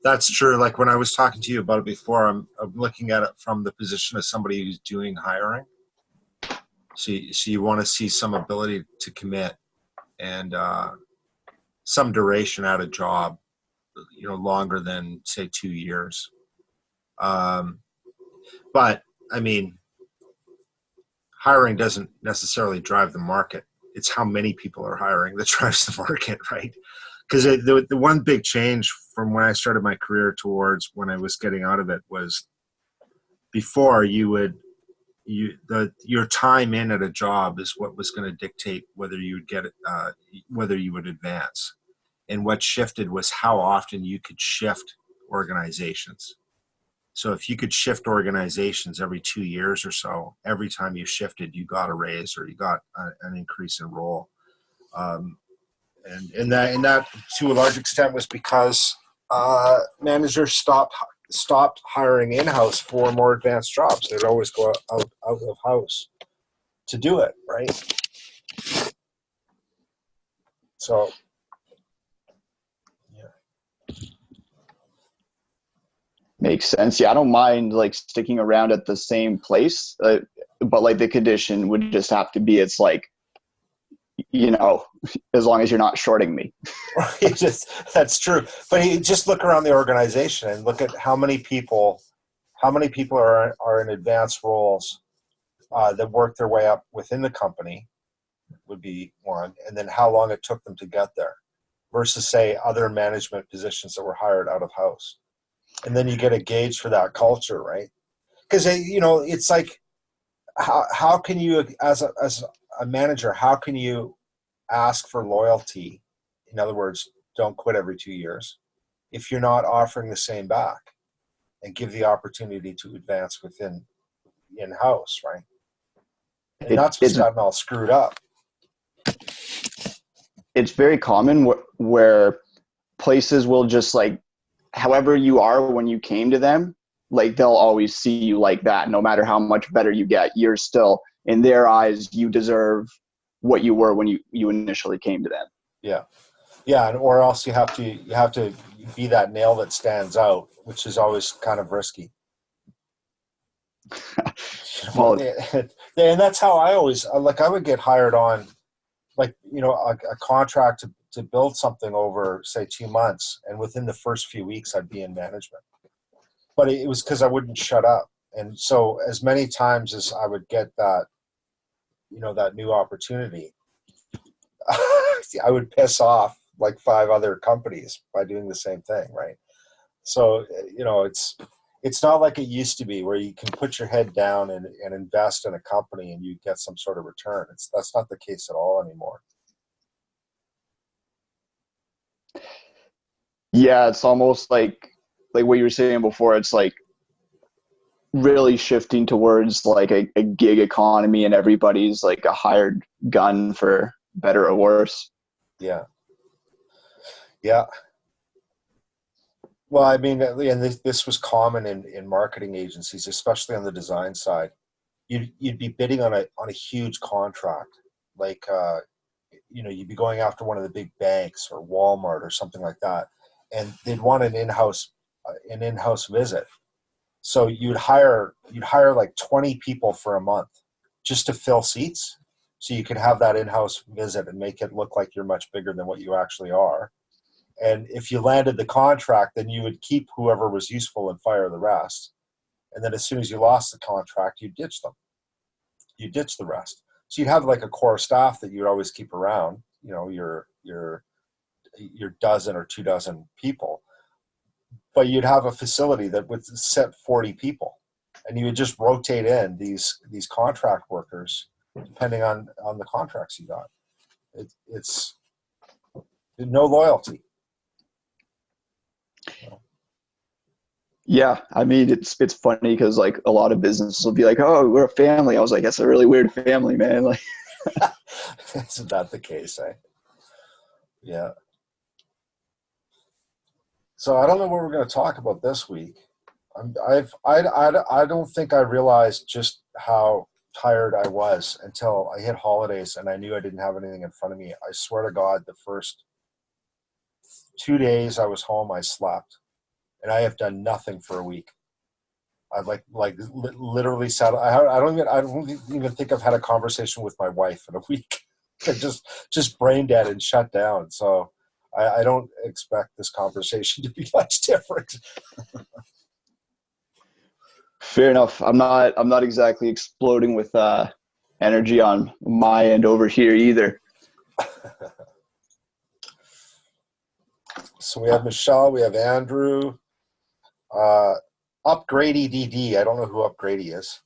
That's true. Like when I was talking to you about it before, I'm looking at it from the position of somebody who's doing hiring. So you want to see some ability to commit and some duration at a job, longer than say 2 years. Um, but I mean, hiring doesn't necessarily drive the market. It's how many people are hiring that drives the market, right? Because the one big change from when I started my career towards when I was getting out of it was before your time in at a job is what was going to dictate whether you would get it, whether you would advance. And what shifted was how often you could shift organizations. So if you could shift organizations every 2 years or so, every time you shifted, you got a raise or you got an increase in role. And that to a large extent was because managers stopped hiring in-house for more advanced jobs. They'd always go out of house to do it, right? So, yeah. Makes sense. Yeah, I don't mind like sticking around at the same place, but like the condition would just have to be it's like, as long as you're not shorting me. That's true. But you just look around the organization and look at how many people are in advanced roles that work their way up within the company would be one, and then how long it took them to get there versus say other management positions that were hired out of house. And then you get a gauge for that culture, right? Because it's like how can you as a manager, how can you ask for loyalty? In other words, don't quit every 2 years if you're not offering the same back and give the opportunity to advance within in-house, right? And that's what's It's gotten all screwed up. it's very common where places will just like, however you are when you came to them, like they'll always see you like that. No matter how much better you get, you're still in their eyes, you deserve what you were when you initially came to them. Yeah. Yeah. Or else you have to be that nail that stands out, which is always kind of risky. Well, And that's how I always, like, I would get hired on, like, a contract to build something over, say, 2 months. And within the first few weeks, I'd be in management. But it was because I wouldn't shut up. And so as many times as I would get that, that new opportunity, I would piss off like 5 other companies by doing the same thing, right? So, it's not like it used to be where you can put your head down and invest in a company and you get some sort of return. That's not the case at all anymore. yeah, it's almost like what you were saying before. It's like really shifting towards like a gig economy and everybody's like a hired gun for better or worse. Yeah. Yeah. Well, I mean, and this was common in marketing agencies, especially on the design side. You'd be bidding on a huge contract, like you'd be going after one of the big banks or Walmart or something like that, and they'd want an in-house visit. So you'd hire like 20 people for a month just to fill seats, so you could have that in-house visit and make it look like you're much bigger than what you actually are. And if you landed the contract, then you would keep whoever was useful and fire the rest. And then as soon as you lost the contract, you ditch them. You ditch the rest. So you'd have like a core staff that you'd always keep around, your dozen or 2 dozen people. But you'd have a facility that would set 40 people. And you would just rotate in these contract workers depending on the contracts you got. It's no loyalty. Yeah, I mean it's funny because like a lot of businesses will be like, "Oh, we're a family." I was like, "That's a really weird family, man." Like, isn't that the case, eh? Yeah. So I don't know what we're going to talk about this week. I don't think I realized just how tired I was until I hit holidays and I knew I didn't have anything in front of me. I swear to God, the first 2 days I was home, I slept. and I have done nothing for a week. I've literally sat. I don't even think I've had a conversation with my wife in a week. I'm just brain dead and shut down. So I don't expect this conversation to be much different. Fair enough. I'm not exactly exploding with energy on my end over here either. So we have Michelle, we have Andrew, Upgrady DD. I don't know who Upgrady is.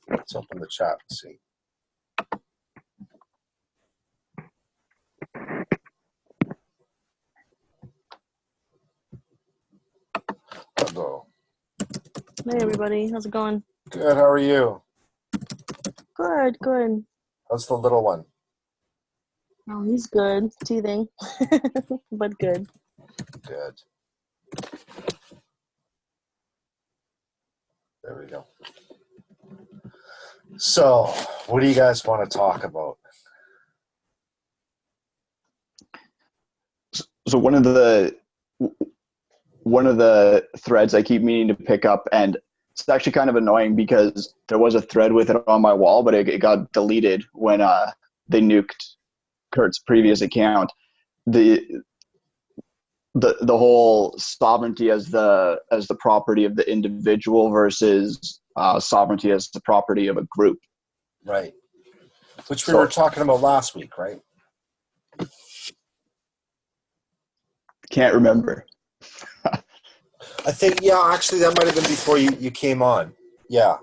Let's open the chat and see. Hello. Hey everybody, how's it going? Good. How are you? Good. How's the little one? Oh, he's good. Teething, but good. Good. There we go. So, what do you guys want to talk about? So one of the threads I keep meaning to pick up, and it's actually kind of annoying because there was a thread with it on my wall, but it got deleted when they nuked Kurt's previous account. The whole sovereignty as the property of the individual versus sovereignty as the property of a group. Right. Which we were talking about last week, right? Can't remember. I think, yeah, actually that might have been before you came on. Yeah.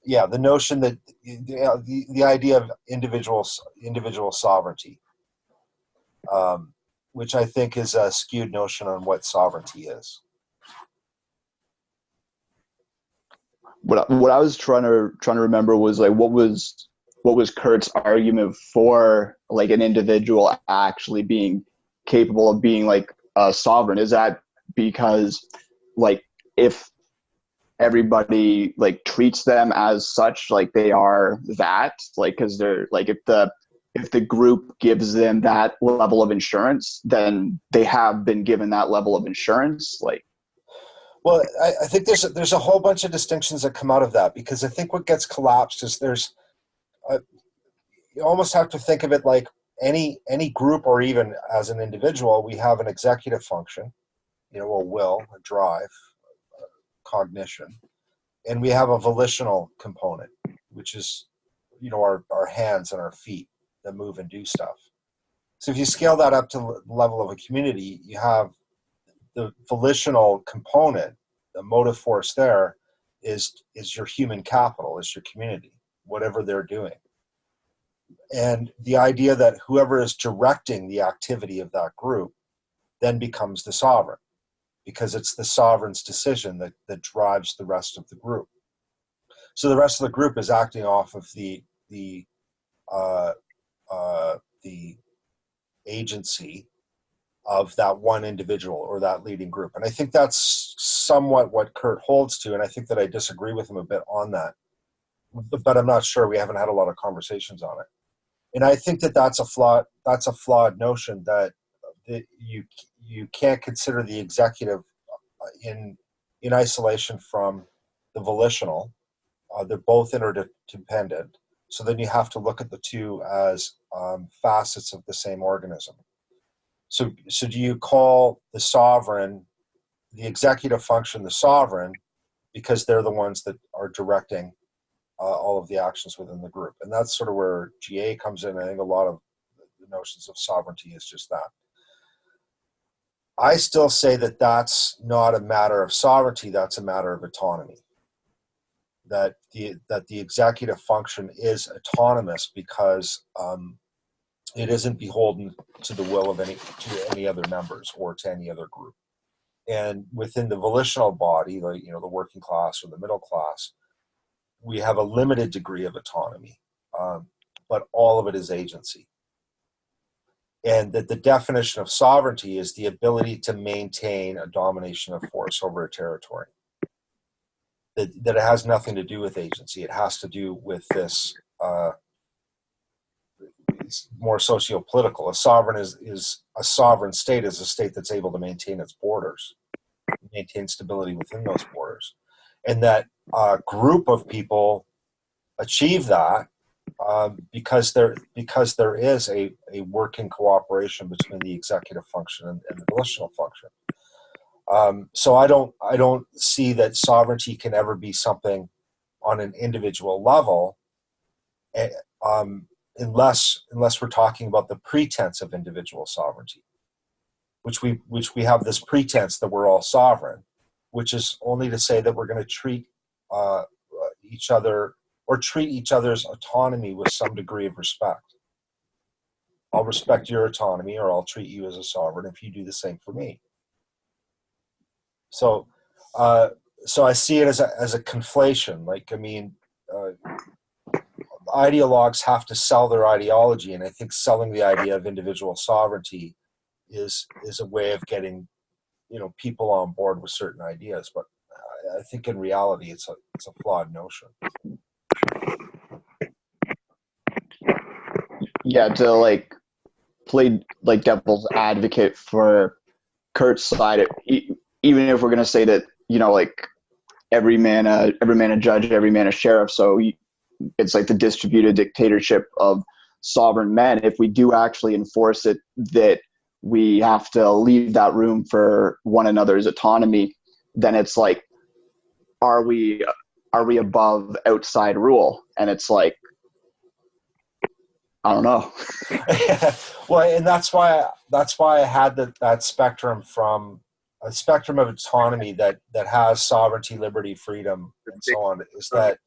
Yeah, the notion that the idea of individual sovereignty, which I think is a skewed notion on what sovereignty is. What I was trying to remember was like what was Kurt's argument for like an individual actually being capable of being like a sovereign? Is that because like if everybody like treats them as such, like they are that, like because they're like if the group gives them that level of insurance, then they have been given that level of insurance, like. Well, I think there's a whole bunch of distinctions that come out of that, because I think what gets collapsed is you almost have to think of it like any group, or even as an individual, we have an executive function, a will, a drive, cognition, and we have a volitional component, which is our hands and our feet that move and do stuff. So if you scale that up to the level of a community, you have the volitional component, the motive force there is your human capital, is your community, whatever they're doing. And the idea that whoever is directing the activity of that group then becomes the sovereign, because it's the sovereign's decision that drives the rest of the group. So the rest of the group is acting off of the agency of that one individual or that leading group. And I think that's somewhat what Kurt holds to, and I think that I disagree with him a bit on that. But I'm not sure. We haven't had a lot of conversations on it. And I think that's a flawed notion, that you can't consider the executive in isolation from the volitional. They're both interdependent. So then you have to look at the two as facets of the same organism. So do you call the sovereign, the executive function, the sovereign, because they're the ones that are directing all of the actions within the group? And that's sort of where GA comes in. I think a lot of the notions of sovereignty is just that. I still say that that's not a matter of sovereignty, that's a matter of autonomy. That the executive function is autonomous because it isn't beholden to the will of any other members or to any other group. And within the volitional body, like the working class or the middle class, we have a limited degree of autonomy, but all of it is agency. And that the definition of sovereignty is the ability to maintain a domination of force over a territory. That it has nothing to do with agency. It has to do with this more socio-political. A sovereign is a sovereign state is a state that's able to maintain its borders. maintain stability within those borders, and that a group of people achieve that because there is a working cooperation between the executive function and the volitional function. So I don't see that sovereignty can ever be something on an individual level, unless we're talking about the pretense of individual sovereignty, which we have this pretense that we're all sovereign, which is only to say that we're going to treat each other or treat each other's autonomy with some degree of respect. I'll respect your autonomy, or I'll treat you as a sovereign if you do the same for me. So I see it as a conflation. Like, I mean, ideologues have to sell their ideology, and I think selling the idea of individual sovereignty is a way of getting, people on board with certain ideas. But I think in reality, it's a flawed notion. Yeah, to like play like devil's advocate for Kurt's side, even if we're gonna say that, like every man a judge, every man a sheriff. So it's like the distributed dictatorship of sovereign men. If we do actually enforce it, that we have to leave that room for one another's autonomy, then it's like, are we above outside rule? And it's like, I don't know. Well, and that's why I had that spectrum, from a spectrum of autonomy that has sovereignty, liberty, freedom, and so on. Is that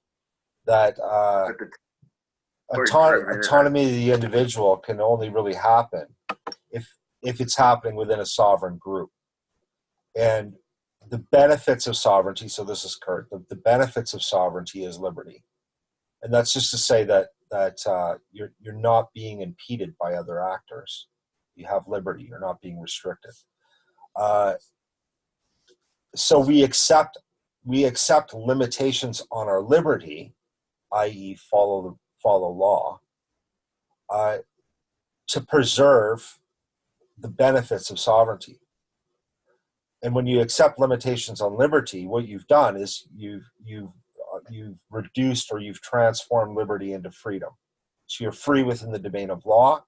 autonomy of the individual can only really happen if it's happening within a sovereign group. And the benefits of sovereignty, so this is Kurt, the benefits of sovereignty is liberty. And that's just to say that you're not being impeded by other actors. You have liberty. You're not being restricted. So we accept limitations on our liberty, i.e., follow law, to preserve the benefits of sovereignty. And when you accept limitations on liberty, what you've done is you've reduced, or you've transformed liberty into freedom. So you're free within the domain of law,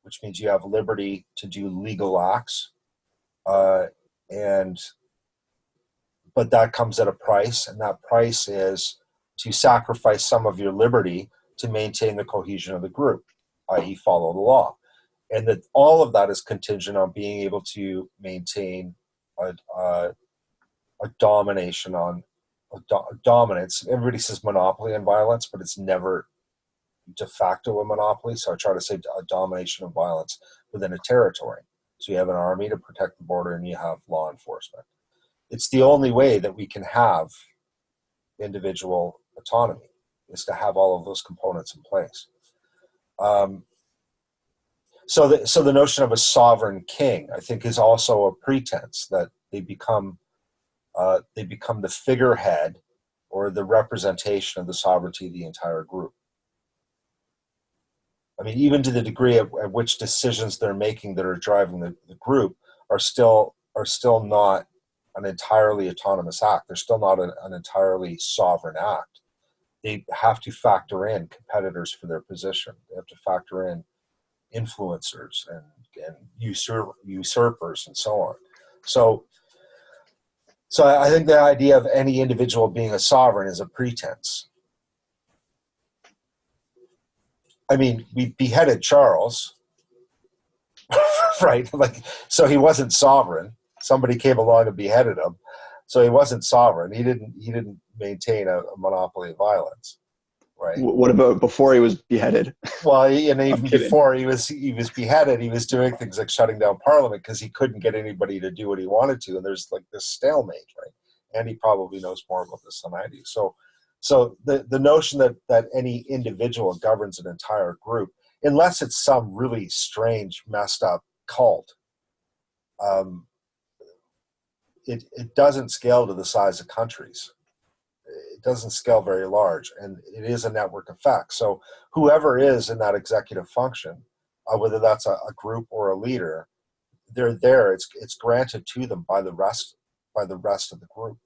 which means you have liberty to do legal acts, but that comes at a price, and that price is to sacrifice some of your liberty to maintain the cohesion of the group, i.e., follow the law. And that all of that is contingent on being able to maintain a domination on dominance. Everybody says monopoly on violence, but it's never de facto a monopoly. So I try to say a domination of violence within a territory. So you have an army to protect the border, and you have law enforcement. It's the only way that we can have individual autonomy, is to have all of those components in place. So the notion of a sovereign king, I think, is also a pretense that they become the figurehead or the representation of the sovereignty of the entire group. I mean, even to the degree at which decisions they're making that are driving the group are still not an entirely autonomous act. They're still not an entirely sovereign act. They have to factor in competitors for their position. They have to factor in influencers and usurpers and so on. So I think the idea of any individual being a sovereign is a pretense. I mean, we beheaded Charles, right? Like, so he wasn't sovereign. Somebody came along and beheaded him, so he wasn't sovereign. He didn't maintain a monopoly of violence, right? What about before he was beheaded? Well, and even before he was beheaded, he was doing things like shutting down Parliament because he couldn't get anybody to do what he wanted to, and there's like this stalemate, right? And he probably knows more about this than I do. So the notion that any individual governs an entire group, unless it's some really strange, messed up cult, it doesn't scale to the size of countries. It doesn't scale very large, and it is a network effect. So whoever is in that executive function, whether that's a group or a leader, they're there. It's granted to them by the rest by the rest of the group.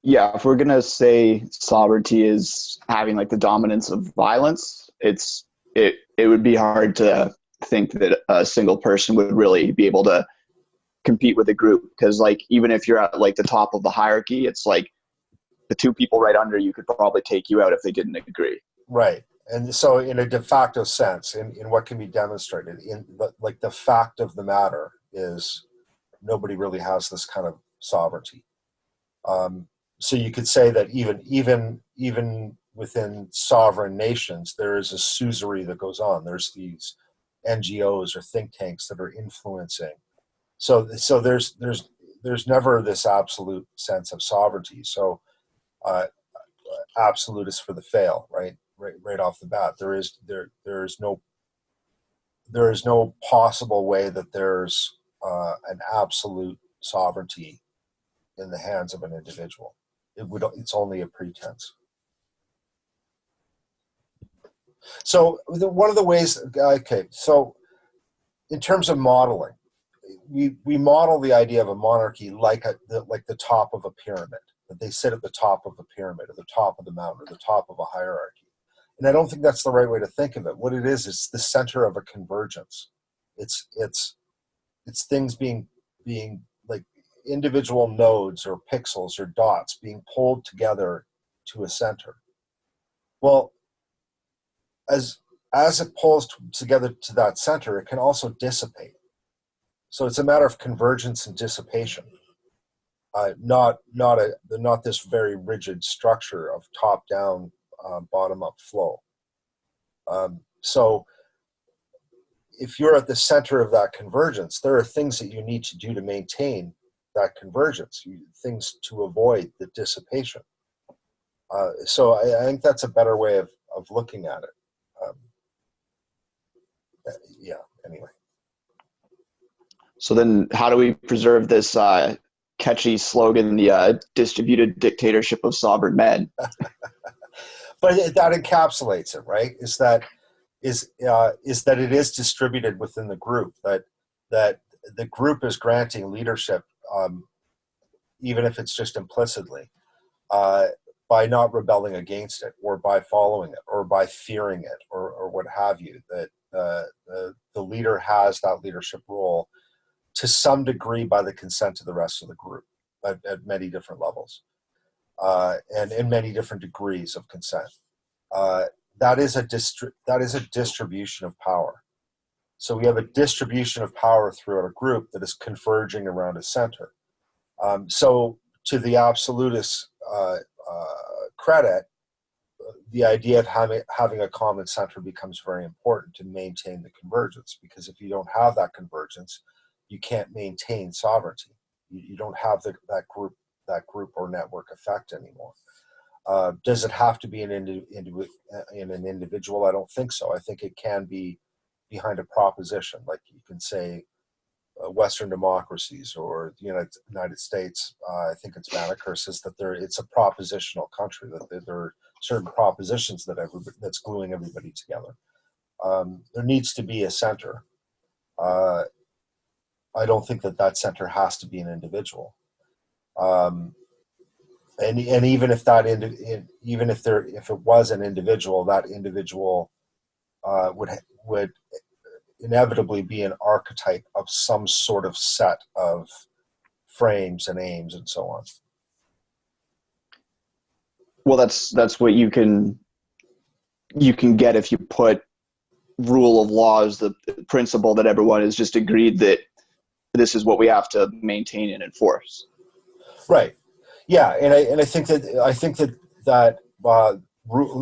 Yeah, if we're gonna say sovereignty is having like the dominance of violence, it would be hard to think that a single person would really be able to compete with a group, because like even if you're at like the top of the hierarchy, it's like the two people right under you could probably take you out if they didn't agree. Right. And so in a de facto sense, in what can be demonstrated, like the fact of the matter is nobody really has this kind of sovereignty. So you could say that even within sovereign nations, there is a suzerainty that goes on. There's these NGOs or think tanks that are influencing. So there's never this absolute sense of sovereignty. So absolute is for the fail, right? Right off the bat, there is no possible way that there's an absolute sovereignty in the hands of an individual. It's only a pretense. So one of the ways, okay, so in terms of modeling, we model the idea of a monarchy like the top of a pyramid, that they sit at the top of a pyramid, or the top of the mountain, or the top of a hierarchy. And I don't think that's the right way to think of it. What it is, it's the center of a convergence. It's things being like individual nodes or pixels or dots being pulled together to a center. Well, as it pulls together to that center, it can also dissipate. So it's a matter of convergence and dissipation, not this very rigid structure of top-down, bottom-up flow. So if you're at the center of that convergence, there are things that you need to do to maintain that convergence, things to avoid the dissipation. So I think that's a better way of looking at it. Yeah, anyway. So then how do we preserve this catchy slogan, the distributed dictatorship of sovereign men? But that encapsulates it, right? Is that it is distributed within the group, that the group is granting leadership, even if it's just implicitly, by not rebelling against it, or by following it, or by fearing it, or what have you. That the leader has that leadership role to some degree by the consent of the rest of the group at many different levels, and in many different degrees of consent. That is a distribution of power. So we have a distribution of power throughout a group that is converging around a center. So to the absolutist credit, the idea of having a common center becomes very important to maintain the convergence, because if you don't have that convergence, you can't maintain sovereignty. You don't have that group or network effect anymore. Does it have to be in an individual? I don't think so. I think it can be behind a proposition, like you can say Western democracies or the United States. I think it's Banneker says that it's a propositional country, that there are certain propositions that's gluing everybody together. There needs to be a center. I don't think that center has to be an individual. And even if if it was an individual, that individual would inevitably be an archetype of some sort of set of frames and aims and so on. Well, that's what you can get if you put rule of law as the principle that everyone has just agreed that this is what we have to maintain and enforce. Right. Yeah, and I think that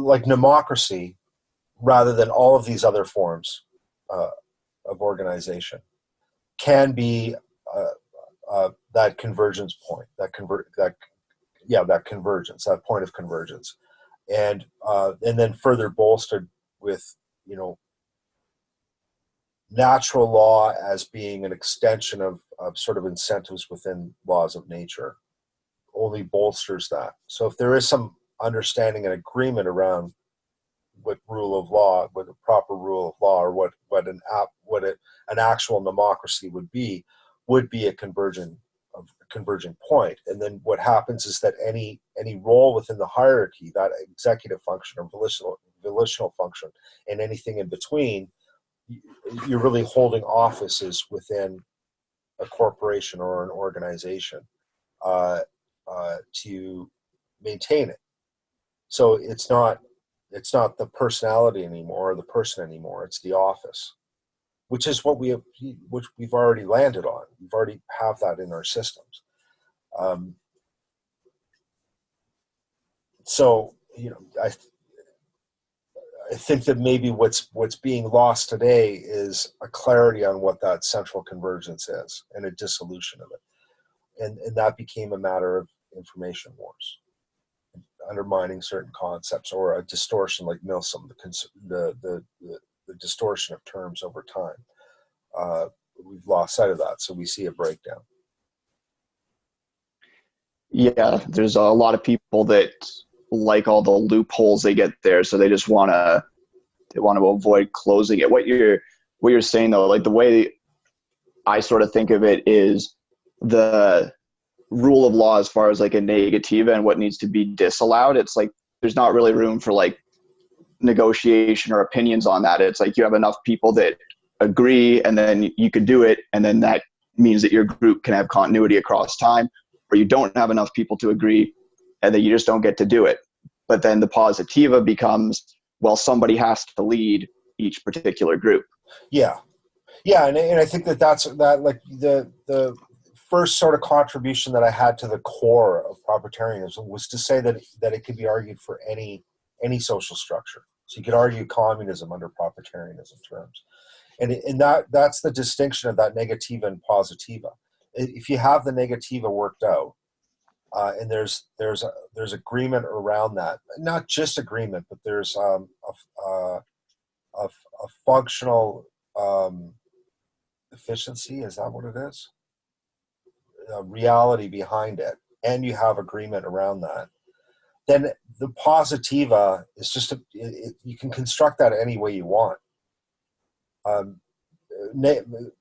like democracy, rather than all of these other forms of organization, can be that convergence point, that convergence, that point of convergence, and then further bolstered with natural law as being an extension of sort of incentives within laws of nature, only bolsters that. So if there is some understanding and agreement around what rule of law, what a proper rule of law, or what an actual democracy would be, would be a converging point. And then what happens is that any role within the hierarchy, that executive function or volitional function, and anything in between, you're really holding offices within a corporation or an organization to maintain it. So it's not the personality anymore or the person anymore. It's the office, which is what we've already landed on. We've already have that in our systems. So I think that maybe what's being lost today is a clarity on what that central convergence is and a dissolution of it. And that became a matter of information wars, undermining certain concepts, or a distortion like Milsom, the distortion of terms over time. We've lost sight of that, so we see a breakdown. Yeah, there's a lot of people that like all the loopholes they get there, so they just want to avoid closing it. What you're saying though, like the way I sort of think of it is the rule of law as far as like a negativa and what needs to be disallowed. It's like there's not really room for like negotiation or opinions on that. It's like you have enough people that agree and then you could do it, and then that means that your group can have continuity across time, or you don't have enough people to agree and then you just don't get to do it. But then the positiva becomes, well, somebody has to lead each particular group. Yeah, and I think that's like the first sort of contribution that I had to the core of proprietarianism was to say that it could be argued for any social structure. So you could argue communism under proprietarianism terms, and that's the distinction of that negativa and positiva. If you have the negativa worked out, and there's agreement around that, not just agreement, but there's a functional efficiency. Is that what it is? Reality behind it, and you have agreement around that. Then the positiva is just you can construct that any way you want.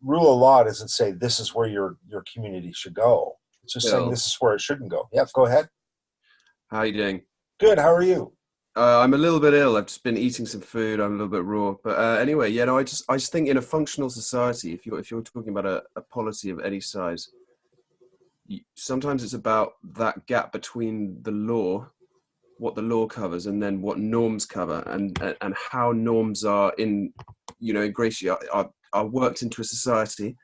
Rule of law doesn't say this is where your community should go. It's just saying this is where it shouldn't go. Yeah, go ahead. How are you doing? Good. How are you? I'm a little bit ill. I've just been eating some food. I'm a little bit raw. But anyway, I just think in a functional society, if you're talking about a polity of any size, sometimes it's about that gap between the law, what the law covers, and then what norms cover, and how norms are are worked into a society.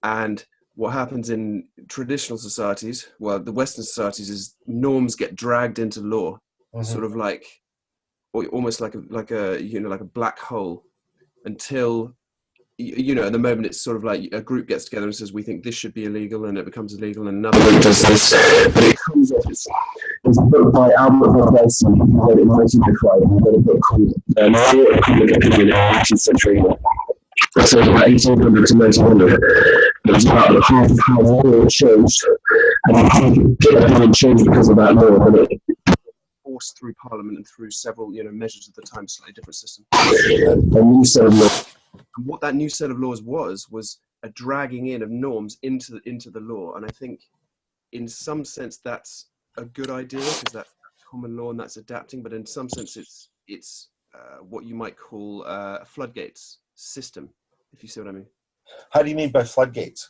And what happens in traditional societies, well, the Western societies, is norms get dragged into law, sort of like, or almost like a black hole, until at the moment it's sort of like a group gets together and says we think this should be illegal, and it becomes illegal, and another group does this, but it comes off. There's a book by Albert Verwesen, who wrote it in 1905, and he wrote a book called Law of Public Opinion in the 19th Century. So it was about 1800 to 1900. It was about half of how law changed, and it didn't change because of that law, but it forced through Parliament and through several measures at the time, slightly different system. A new set of laws. And what that new set of laws was a dragging in of norms into the law. And I think in some sense that's a good idea, because that's common law and that's adapting, but in some sense it's what you might call a floodgates system, if you see what I mean. How do you mean by floodgates?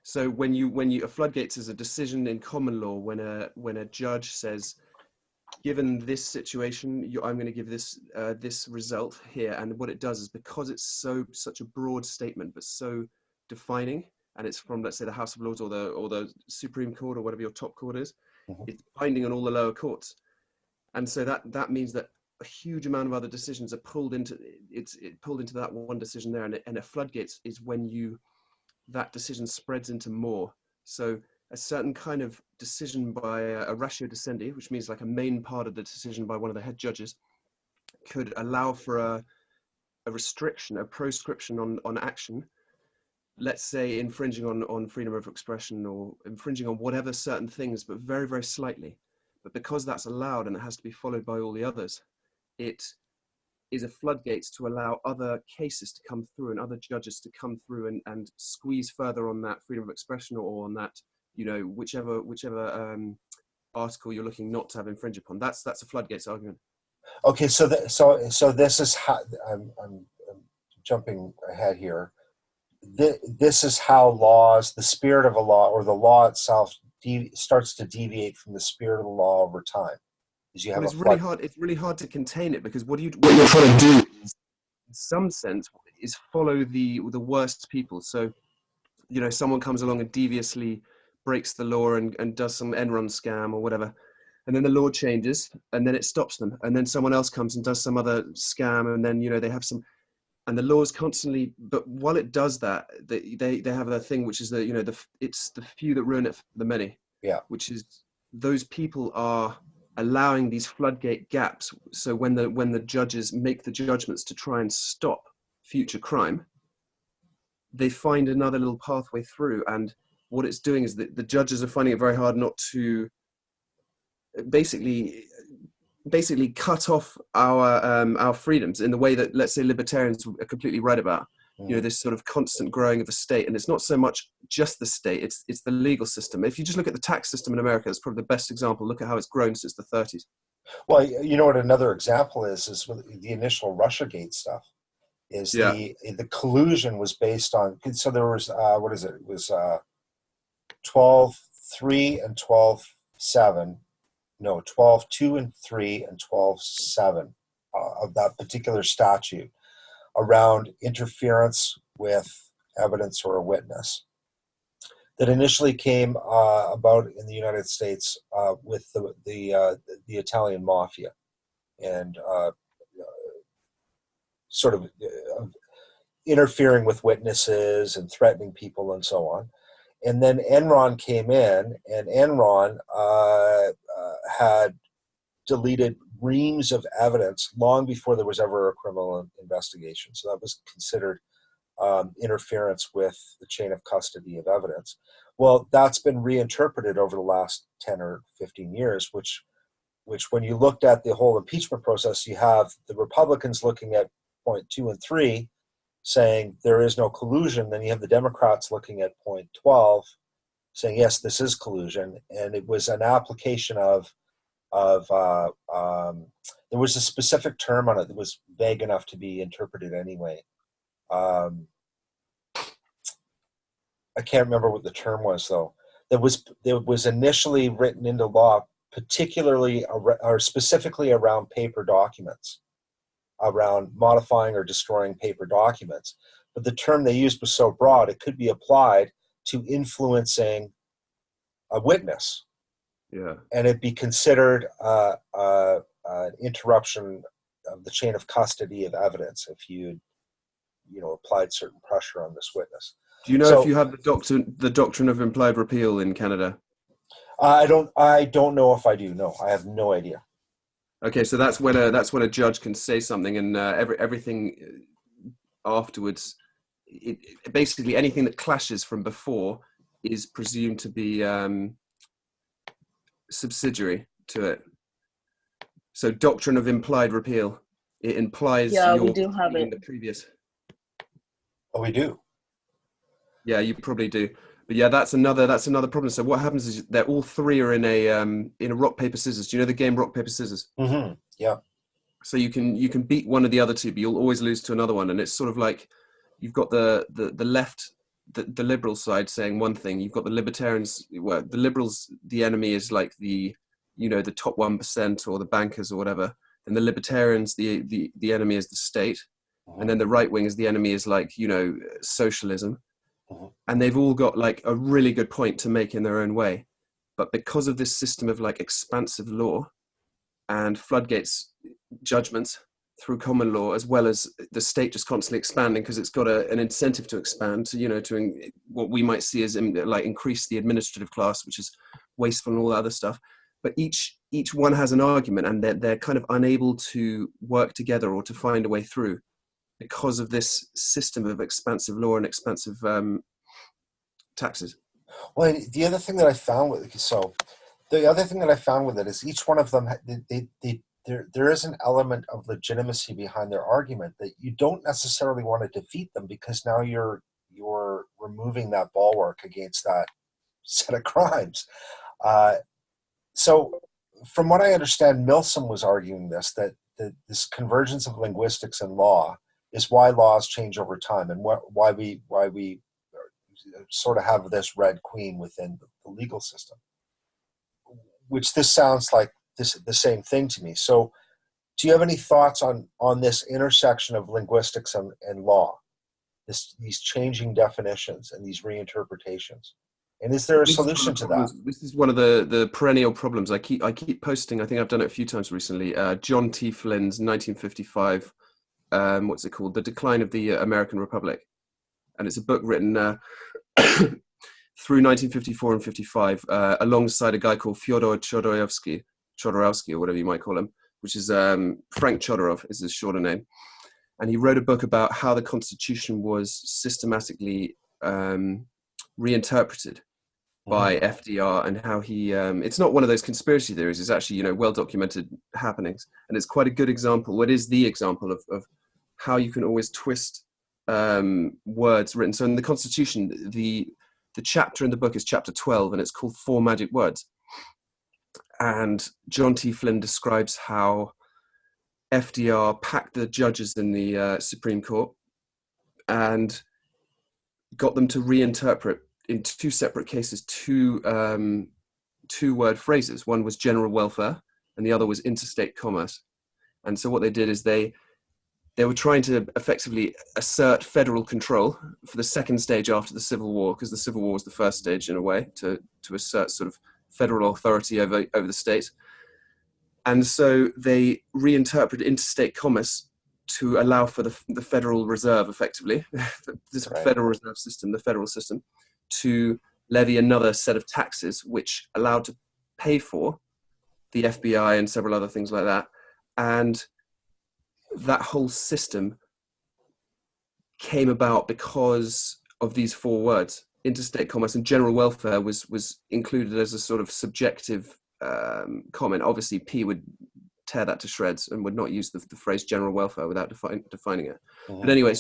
So when a floodgates is a decision in common law when a judge says, given this situation, I'm going to give this result here, and what it does is, because it's such a broad statement but so defining, and it's from, let's say, the House of Lords or the Supreme Court or whatever your top court is, it's binding on all the lower courts, and so that means that a huge amount of other decisions are pulled into that one decision there, and a floodgates is when that decision spreads into more. So a certain kind of decision by a ratio decidendi, which means like a main part of the decision by one of the head judges, could allow for a restriction, a proscription on action, let's say infringing on freedom of expression or infringing on whatever certain things, but very, very slightly. But because that's allowed and it has to be followed by all the others, it is a floodgates to allow other cases to come through and other judges to come through and squeeze further on that freedom of expression or on that, whichever article you're looking not to have infringe upon. That's a floodgates argument. Okay, so this is how I'm jumping ahead here. This is how the spirit of a law or the law itself starts to deviate from the spirit of the law over time. You have it's really hard to contain it, because what you're trying to do is, in some sense, is follow the worst people. So, someone comes along and deviously breaks the law and does some Enron scam or whatever, and then the law changes and then it stops them, and then someone else comes and does some other scam, and then they have some, and the law is constantly. But while it does that, they have a thing which is it's the few that ruin it for the many. Yeah, which is those people are allowing these floodgate gaps. So when the judges make the judgments to try and stop future crime, they find another little pathway through. And what it's doing is that the judges are finding it very hard not to basically cut off our freedoms in the way that, let's say, libertarians are completely right about. This sort of constant growing of the state, and it's not so much just the state; it's the legal system. If you just look at the tax system in America, it's probably the best example. Look at how it's grown since the 30s. Well, you know what another example is with the initial Russiagate stuff. The collusion was based on. So there was what is it? It was 12.3 and 12.7. No, 12.2 and 3 and 12.7 of that particular statute, around interference with evidence or a witness, that initially came about in the United States with the Italian mafia, and sort of interfering with witnesses and threatening people and so on. And then Enron came in, and Enron had deleted reams of evidence long before there was ever a criminal investigation. So that was considered interference with the chain of custody of evidence. Well, that's been reinterpreted over the last 10 or 15 years, which when you looked at the whole impeachment process, you have the Republicans looking at point 2 and 3 saying there is no collusion. Then you have the Democrats looking at point 12 saying, yes, this is collusion. And it was an application of there was a specific term on it that was vague enough to be interpreted anyway. I can't remember what the term was, though. That was initially written into law, particularly or specifically around paper documents, around modifying or destroying paper documents. But the term they used was so broad it could be applied to influencing a witness. Yeah, and it'd be considered an interruption of the chain of custody of evidence if you applied certain pressure on this witness. Do you know if you have the doctrine of implied repeal in Canada? I don't know if I do. No, I have no idea. Okay, so that's when a judge can say something, and everything afterwards, basically anything that clashes from before is presumed to be subsidiary to it. So doctrine of implied repeal, it implies we do have it. The previous. Oh, we do. Yeah, you probably do. But yeah, that's another problem. So what happens is they're all three are in a rock paper scissors. Do you know the game rock paper scissors? Mm-hmm. Yeah. So you can beat one of the other two, but you'll always lose to another one. And it's sort of like you've got the left, the liberal side saying one thing. You've got the libertarians. Well, the liberals, the enemy is like the top 1% or the bankers or whatever. And the libertarians, the enemy is the state. Mm-hmm. And then the right wing is the enemy is like socialism. Mm-hmm. And they've all got like a really good point to make in their own way. But because of this system of like expansive law and floodgates judgments through common law, as well as the state just constantly expanding because it's got an incentive to expand to what we might see as like increase the administrative class, which is wasteful and all that other stuff. But each one has an argument, and they're kind of unable to work together or to find a way through because of this system of expansive law and expansive taxes. Well, the other thing that I found with it is each one of them, there is an element of legitimacy behind their argument that you don't necessarily want to defeat them, because now you're removing that bulwark against that set of crimes. So from what I understand, Milsom was arguing that this convergence of linguistics and law is why laws change over time, and why we sort of have this red queen within the legal system, which this sounds like the same thing to me. So do you have any thoughts on this intersection of linguistics and law, these changing definitions and these reinterpretations? And is there a solution to that? This is one of the perennial problems. I keep posting. I think I've done it a few times recently. John T. Flynn's 1955. What's it called? The Decline of the American Republic, and it's a book written through 1954 and 55, alongside a guy called Fyodor Chodorowski, or whatever you might call him, which is Frank Chodorov is his shorter name. And he wrote a book about how the Constitution was systematically reinterpreted by FDR, and how he it's not one of those conspiracy theories. It's actually, well documented happenings, and it's quite a good example. What is the example of how you can always twist words written? So in the Constitution, the chapter in the book is chapter 12, and it's called 4 Magic Words. And John T. Flynn describes how FDR packed the judges in the Supreme Court and got them to reinterpret in 2 separate cases 2 word phrases. One was general welfare and the other was interstate commerce. And so what they did is they were trying to effectively assert federal control for the second stage after the Civil War, because the Civil War was the first stage in a way to assert sort of federal authority over the state. And so they reinterpreted interstate commerce to allow for the Federal Reserve, effectively, this Right. Federal Reserve system, the federal system, to levy another set of taxes, which allowed to pay for the FBI and several other things like that. And that whole system came about because of these 4 words. Interstate commerce and general welfare was included as a sort of subjective comment. Obviously, P would tear that to shreds and would not use the phrase general welfare without defining it. Mm-hmm. But anyway,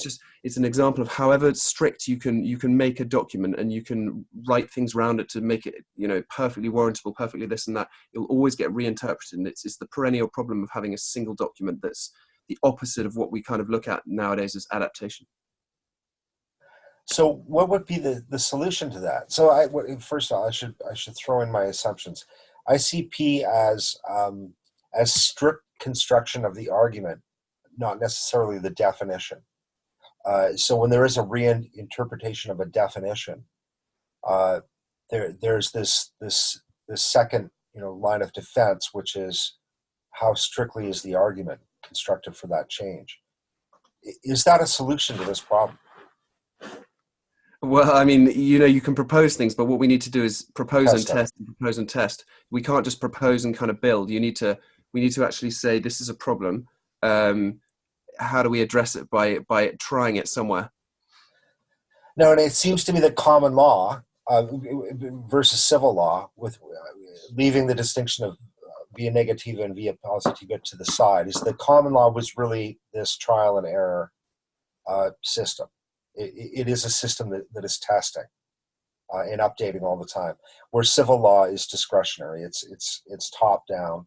it's an example of however strict you can make a document, and you can write things around it to make it perfectly warrantable, perfectly this and that. It'll always get reinterpreted, and it's the perennial problem of having a single document that's the opposite of what we kind of look at nowadays as adaptation. So what would be the solution to that? So first of all, I should throw in my assumptions. I see P as strict construction of the argument, not necessarily the definition. So when there is a reinterpretation of a definition, there's this second line of defense, which is how strictly is the argument constructed for that change? Is that a solution to this problem? Well, I mean, you can propose things, but what we need to do is propose and Test test and propose and test. We can't just propose and kind of build. We need to actually say, this is a problem. How do we address it? By trying it somewhere. No, and it seems to me that common law versus civil law, with leaving the distinction of via negativa and via positiva to the side, is that common law was really this trial and error system. It is a system that is testing and updating all the time, where civil law is discretionary. It's top down.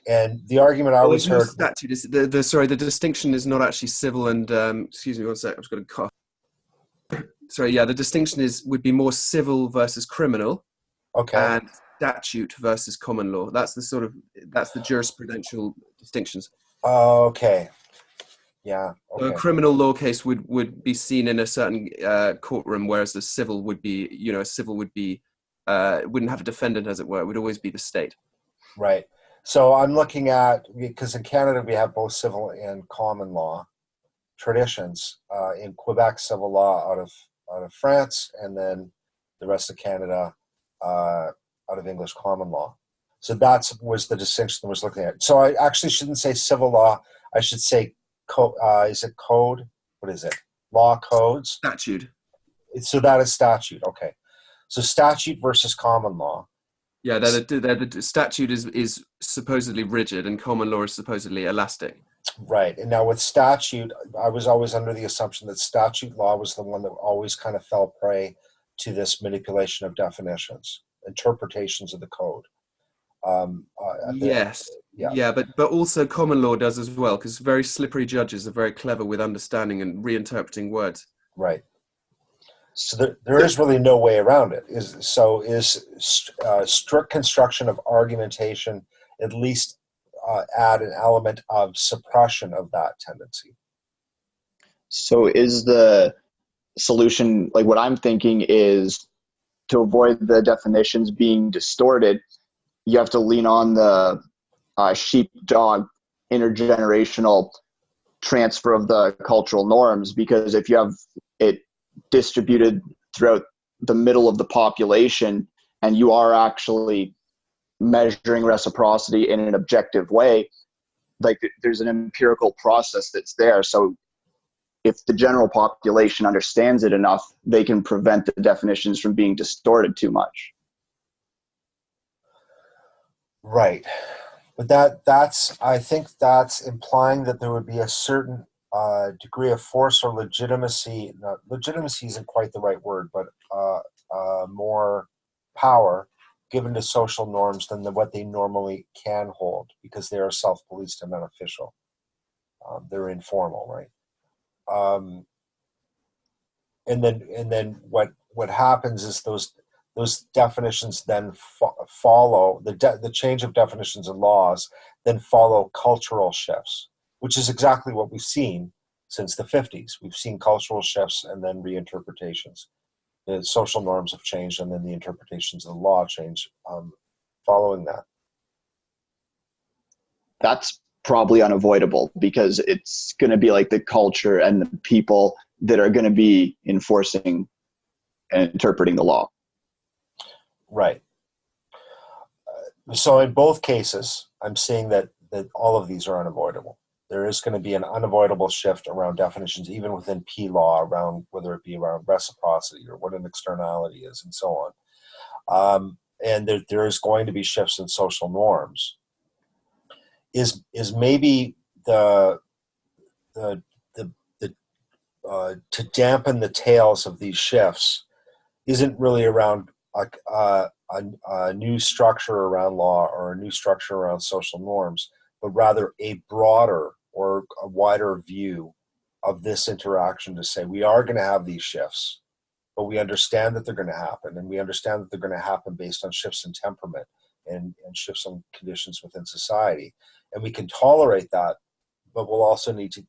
And the argument I always heard... Statute is the distinction is not actually civil and... excuse me one sec, I've just got a cough. Sorry, yeah, the distinction would be more civil versus criminal. Okay. And statute versus common law. That's the jurisprudential distinctions. Okay. Yeah. Okay. So a criminal law case would be seen in a certain courtroom, whereas the civil would be, wouldn't have a defendant, as it were. It would always be the state. Right. So I'm looking at, because in Canada we have both civil and common law traditions. In Quebec, civil law out of France, and then the rest of Canada out of English common law. So that was the distinction I was looking at. So I actually shouldn't say civil law. I should say is it code? What is it? Law codes? Statute. So that is statute. Okay. So statute versus common law. Yeah, the statute is supposedly rigid, and common law is supposedly elastic. Right. And now with statute, I was always under the assumption that statute law was the one that always kind of fell prey to this manipulation of definitions, interpretations of the code. Yes, Yeah. yeah, but also common law does as well, because very slippery judges are very clever with understanding and reinterpreting words. Right. So there is really no way around it. Is strict construction of argumentation at least add an element of suppression of that tendency? So is the solution, like what I'm thinking is, to avoid the definitions being distorted, you have to lean on the sheepdog intergenerational transfer of the cultural norms, because if you have it distributed throughout the middle of the population and you are actually measuring reciprocity in an objective way, like there's an empirical process that's there. So if the general population understands it enough, they can prevent the definitions from being distorted too much. Right. But I think that's implying that there would be a certain degree of force or legitimacy. No, legitimacy isn't quite the right word, but more power given to social norms than what they normally can hold, because they are self-policed and unofficial. They're informal, right? And then what happens is those definitions then follow the change of definitions and laws, then follow cultural shifts, which is exactly what we've seen since the 50s. We've seen cultural shifts and then reinterpretations. The social norms have changed, and then the interpretations of the law change following that. That's probably unavoidable, because it's going to be like the culture and the people that are going to be enforcing and interpreting the law. Right. So in both cases, I'm seeing that all of these are unavoidable. There is going to be an unavoidable shift around definitions, even within P law, around whether it be around reciprocity or what an externality is, and so on. And there is going to be shifts in social norms. Is maybe the to dampen the tails of these shifts isn't really around a new structure around law or a new structure around social norms, but rather a broader or a wider view of this interaction, to say we are going to have these shifts, but we understand that they're going to happen, and we understand that they're going to happen based on shifts in temperament and shifts in conditions within society. And we can tolerate that, but we'll also need to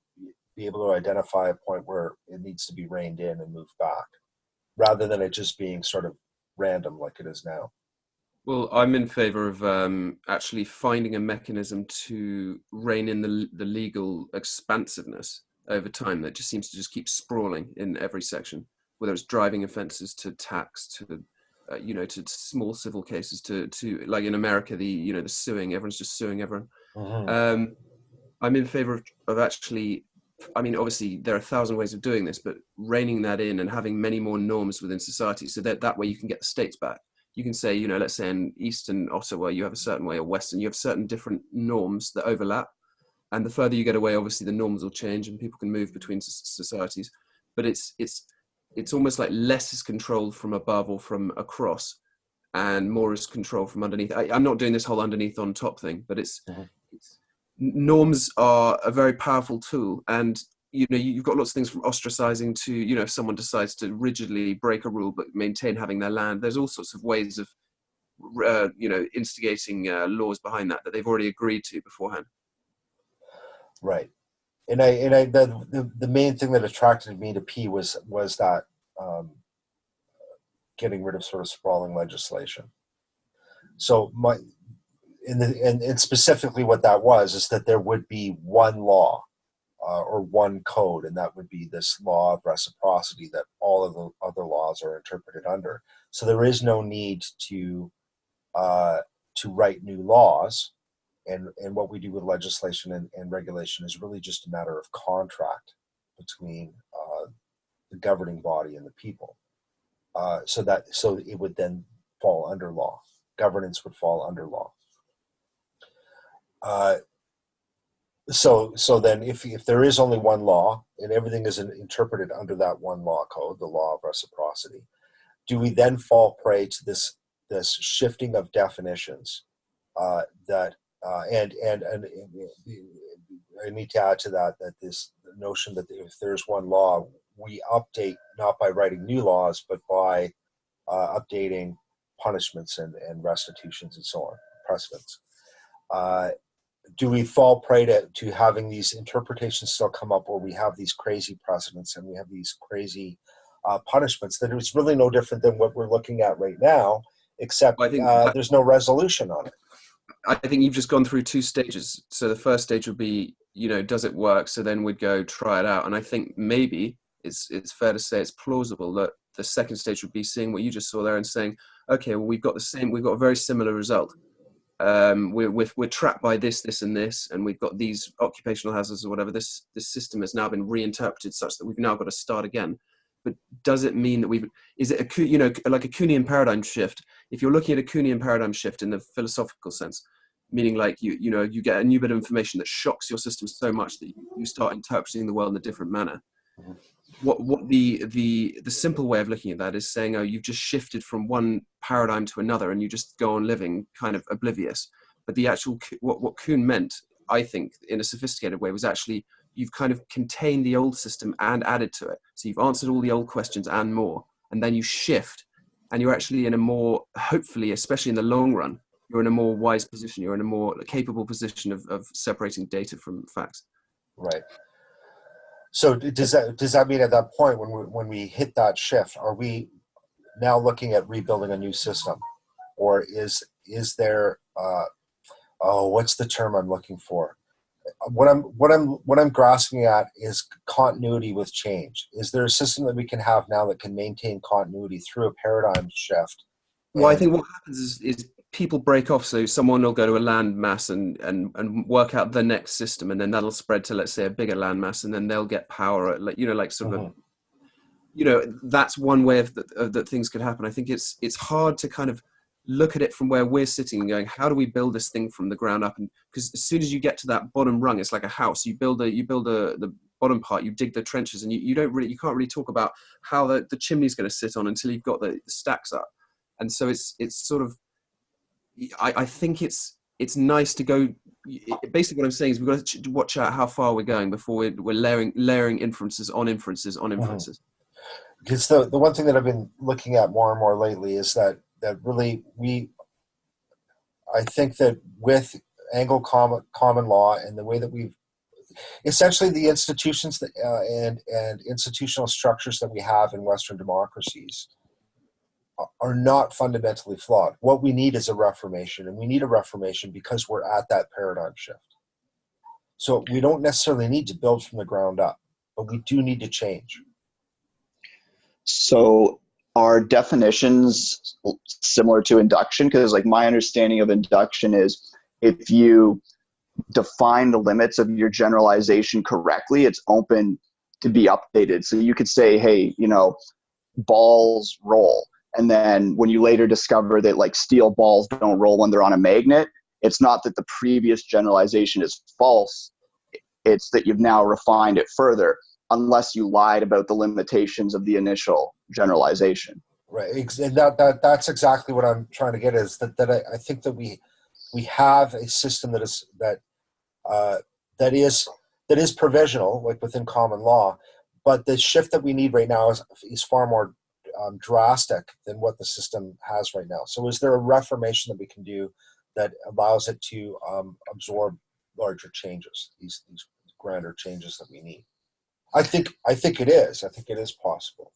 be able to identify a point where it needs to be reined in and moved back, rather than it just being sort of random like it is now. Well, I'm in favor of actually finding a mechanism to rein in the legal expansiveness over time that just seems to just keep sprawling in every section, whether it's driving offences to tax to to small civil cases to like in America, the suing, everyone's just suing everyone. Mm-hmm. I'm in favor of actually, I mean, obviously there are 1,000 ways of doing this, but reining that in and having many more norms within society, so that way you can get the states back. You can say, let's say in Eastern Ottawa, you have a certain way, or Western, you have certain different norms that overlap. And the further you get away, obviously the norms will change and people can move between societies. But it's almost like less is controlled from above or from across, and more is controlled from underneath. I'm not doing this whole underneath on top thing, but it's norms are a very powerful tool. And you've got lots of things from ostracizing to, if someone decides to rigidly break a rule but maintain having their land, there's all sorts of ways of instigating laws behind that they've already agreed to beforehand. Right. And the main thing that attracted me to P was that getting rid of sort of sprawling legislation. So and specifically what that was is that there would be one law or one code, and that would be this law of reciprocity that all of the other laws are interpreted under. So there is no need to write new laws, and what we do with legislation and regulation is really just a matter of contract between the governing body and the people. So it would then fall under law, governance would fall under law. So then if there is only one law and everything is interpreted under that one law code, the law of reciprocity, do we then fall prey to this shifting of definitions and I need to add to that this notion that if there's one law, we update not by writing new laws, but by updating punishments and restitutions and so on, precedents. Do we fall prey to having these interpretations still come up where we have these crazy precedents and we have these crazy punishments that it's really no different than what we're looking at right now, except I think there's no resolution on it. I think you've just gone through two stages. So the first stage would be, does it work? So then we'd go try it out. And I think maybe it's fair to say it's plausible that the second stage would be seeing what you just saw there and saying, okay, well, we've got a very similar result. We're trapped by this, and this, and we've got these occupational hazards or whatever. This system has now been reinterpreted such that we've now got to start again. But does it mean that is it like a Kuhnian paradigm shift? If you're looking at a Kuhnian paradigm shift in the philosophical sense, meaning like you get a new bit of information that shocks your system so much that you start interpreting the world in a different manner. Mm-hmm. What the simple way of looking at that is saying, oh, you've just shifted from one paradigm to another and you just go on living kind of oblivious. But the actual what Kuhn meant, I think, in a sophisticated way, was actually you've kind of contained the old system and added to it. So you've answered all the old questions and more, and then you shift, and you're actually in a more, hopefully, especially in the long run, you're in a more wise position. You're in a more capable position of separating data from facts. Right. So does that mean at that point when we hit that shift, are we now looking at rebuilding a new system, or is there what's the term I'm looking for? What I'm grasping at is continuity with change. Is there a system that we can have now that can maintain continuity through a paradigm shift? Well, I think what happens is people break off. So someone will go to a land mass and work out the next system, and then that'll spread to, let's say, a bigger land mass, and then they'll get power. That's one way that things could happen. I think it's hard to kind of look at it from where we're sitting and going, how do we build this thing from the ground up? And because as soon as you get to that bottom rung, it's like a house. You build the bottom part, you dig the trenches, and you can't really talk about how the chimney's going to sit on until you've got the stacks up. And so it's sort of, I think it's nice to go. Basically, what I'm saying is we've got to watch out how far we're going before we're layering inferences on inferences on inferences. Because the one thing that I've been looking at more and more lately is that really I think that with Anglo-common law and the way that we've essentially the institutions that, and institutional structures that we have in Western democracies are not fundamentally flawed. What we need is a reformation, and we need a reformation because we're at that paradigm shift. So we don't necessarily need to build from the ground up, but we do need to change. So are definitions similar to induction? Because like my understanding of induction is if you define the limits of your generalization correctly, it's open to be updated. So you could say, hey, balls roll. And then when you later discover that like steel balls don't roll when they're on a magnet, it's not that the previous generalization is false. It's that you've now refined it further, unless you lied about the limitations of the initial generalization. Right. And that's exactly what I'm trying to get is that I think that we have a system that is provisional, like within common law, but the shift that we need right now is far more drastic than what the system has right now. So is there a reformation that we can do that allows it to absorb larger changes, these grander changes that we need? I think it is. I think it is possible.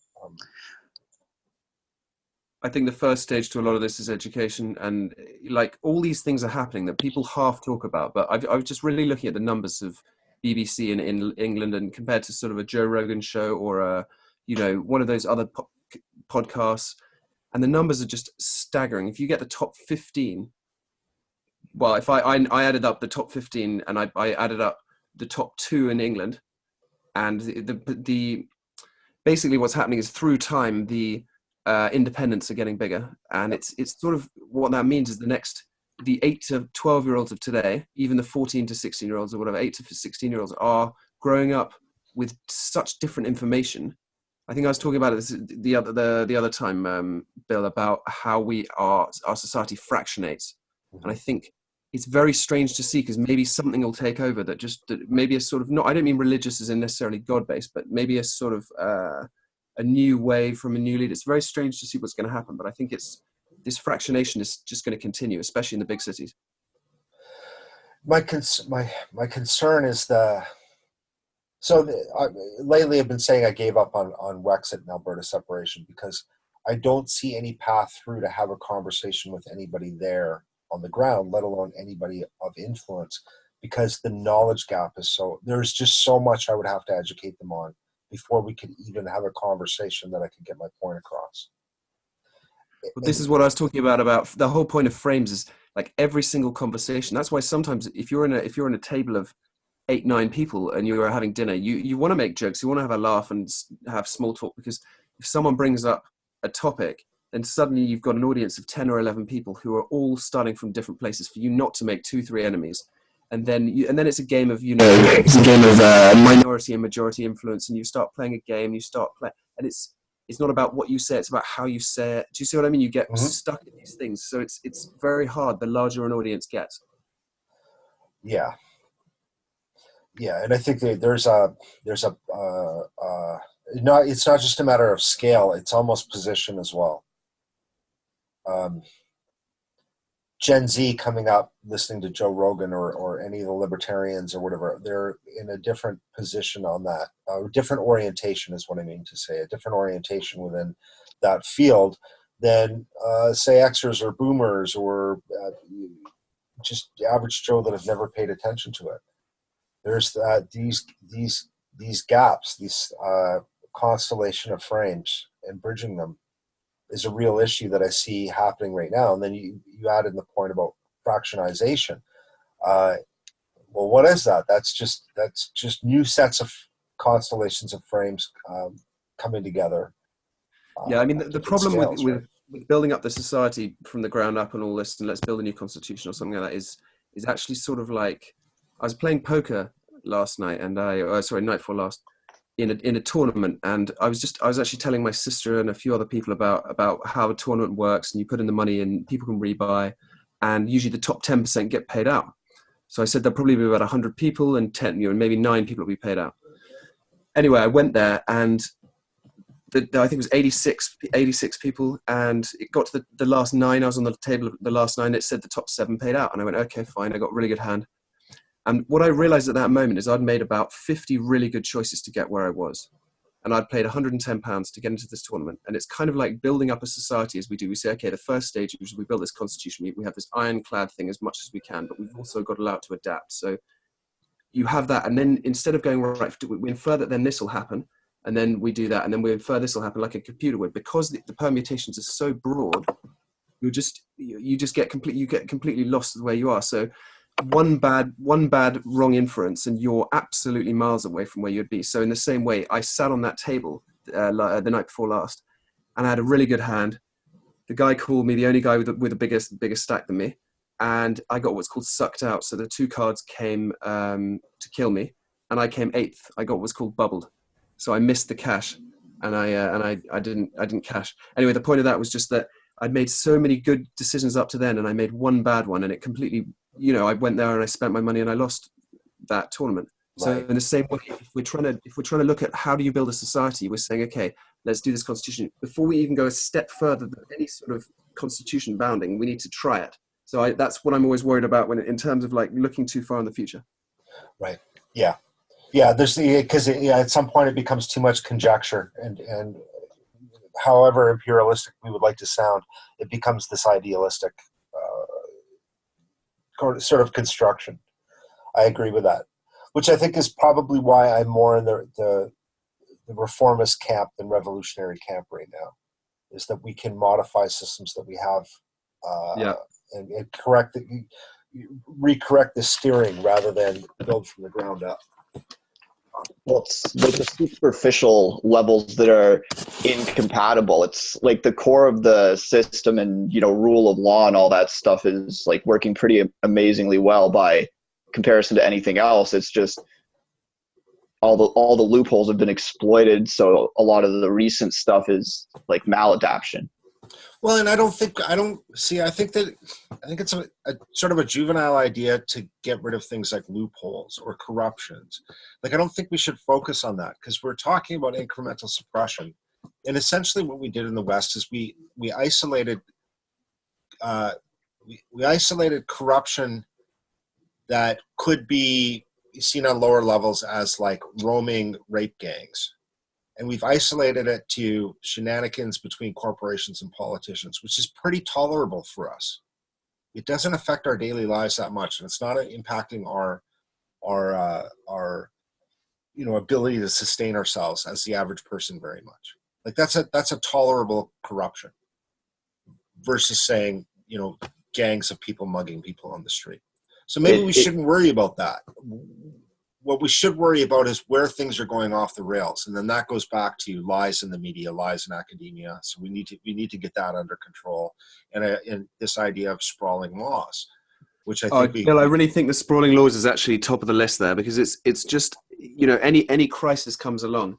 I think the first stage to a lot of this is education, and like all these things are happening that people half talk about. But I was just really looking at the numbers of BBC in England, and compared to sort of a Joe Rogan show or one of those other podcasts, and the numbers are just staggering. If you get the top 15, well, if I added up the top 15 and I added up the top 2 in England, and the basically what's happening is through time the independents are getting bigger, and it's sort of what that means is the 8 to 12-year-olds of today, even the 14 to 16-year-olds or whatever, 8 to 16-year-olds are growing up with such different information. I think I was talking about this the other time, Bill, about how our society fractionates, and I think it's very strange to see, because maybe something will take over that maybe a sort of, not, I don't mean religious as in necessarily God-based, but maybe a sort of a new way from a new leader. It's very strange to see what's going to happen, but I think this fractionation is just going to continue, especially in the big cities. My concern is lately I've been saying I gave up on Wexit and Alberta separation, because I don't see any path through to have a conversation with anybody there on the ground, let alone anybody of influence, because the knowledge gap is there's just so much I would have to educate them on before we could even have a conversation that I could get my point across. Well, this is what I was talking about the whole point of frames is like every single conversation. That's why sometimes if you're in a table of 8-9 people and you are having dinner, you want to make jokes, you want to have a laugh and have small talk, because if someone brings up a topic, then suddenly you've got an audience of 10 or 11 people who are all starting from different places, for you not to make 2-3 enemies. And then it's a game of, it's a game of minority and majority influence, and you start playing a game, and it's not about what you say, it's about how you say it. Do you see what I mean? You get stuck in these things. So it's very hard the larger an audience gets. Yeah. Yeah, and I think it's not just a matter of scale, it's almost position as well. Gen Z coming up, listening to Joe Rogan or any of the libertarians or whatever, they're in a different position on that. Different orientation is what I mean to say, a different orientation within that field than, say, Xers or boomers or just the average Joe that have never paid attention to it. There's these gaps, these constellation of frames, and bridging them is a real issue that I see happening right now. And then you added the point about fractionization. Well, what is that? That's just new sets of constellations of frames coming together. Yeah, I mean the problem scales, with building up the society from the ground up and all this, and let's build a new constitution or something like that, is actually sort of like, I was playing poker last night, and night before last, in a tournament, and I was actually telling my sister and a few other people about how a tournament works, and you put in the money and people can rebuy, and usually the top 10% get paid out. So I said there'll probably be about 100 people, and 10, maybe 9 people will be paid out. Anyway, I went there, and I think it was 86 people, and it got to the last 9. I was on the table of the last 9. It said the top 7 paid out, and I went, okay, fine. I got a really good hand. And what I realized at that moment is I'd made about 50 really good choices to get where I was. And I'd paid £110 to get into this tournament. And it's kind of like building up a society as we do. We say, okay, the first stage is we build this constitution. We have this ironclad thing as much as we can, but we've also got to allow it to adapt. So you have that. And then instead of going, right, we infer that then this will happen. And then we do that. And then we infer this will happen like a computer would. Because the permutations are so broad, you get completely lost where you are. So one bad wrong inference and you're absolutely miles away from where you'd be. So in the same way, I sat on that table the night before last, and I had a really good hand. The guy called me the only guy with the biggest stack than me, and I got what's called sucked out. So the 2 cards came to kill me, and I came 8th. I got what's called bubbled, so I missed the cash, and I didn't cash. Anyway, the point of that was just that I'd made so many good decisions up to then, and I made one bad one, and it completely, I went there and I spent my money and I lost that tournament. So in the same way, if we're trying to look at how do you build a society, we're saying, okay, let's do this constitution. Before we even go a step further than any sort of constitution bounding, we need to try it. So that's what I'm always worried about in terms of like looking too far in the future. Right. Yeah. Because at some point it becomes too much conjecture, and however imperialistic we would like to sound, it becomes this idealistic sort of construction. I agree with that, which I think is probably why I'm more in the reformist camp than revolutionary camp right now, is that we can modify systems that we have and recorrect the steering rather than build from the ground up. Well, it's like the superficial levels that are incompatible. It's like the core of the system and, rule of law and all that stuff is like working pretty amazingly well by comparison to anything else. It's just all the loopholes have been exploited. So a lot of the recent stuff is like maladaption. Well, and I think it's a sort of a juvenile idea to get rid of things like loopholes or corruptions. Like, I don't think we should focus on that, because we're talking about incremental suppression. And essentially what we did in the West is we isolated we isolated corruption that could be seen on lower levels as like roaming rape gangs. And we've isolated it to shenanigans between corporations and politicians, which is pretty tolerable for us. It doesn't affect our daily lives that much, and it's not impacting our ability to sustain ourselves as the average person very much. Like, that's a tolerable corruption versus saying, gangs of people mugging people on the street. So maybe we shouldn't worry about that. What we should worry about is where things are going off the rails, and then that goes back to lies in the media, lies in academia. So we need to get that under control, and this idea of sprawling laws, which I think Bill, I really think the sprawling laws is actually top of the list there, because it's just any crisis comes along,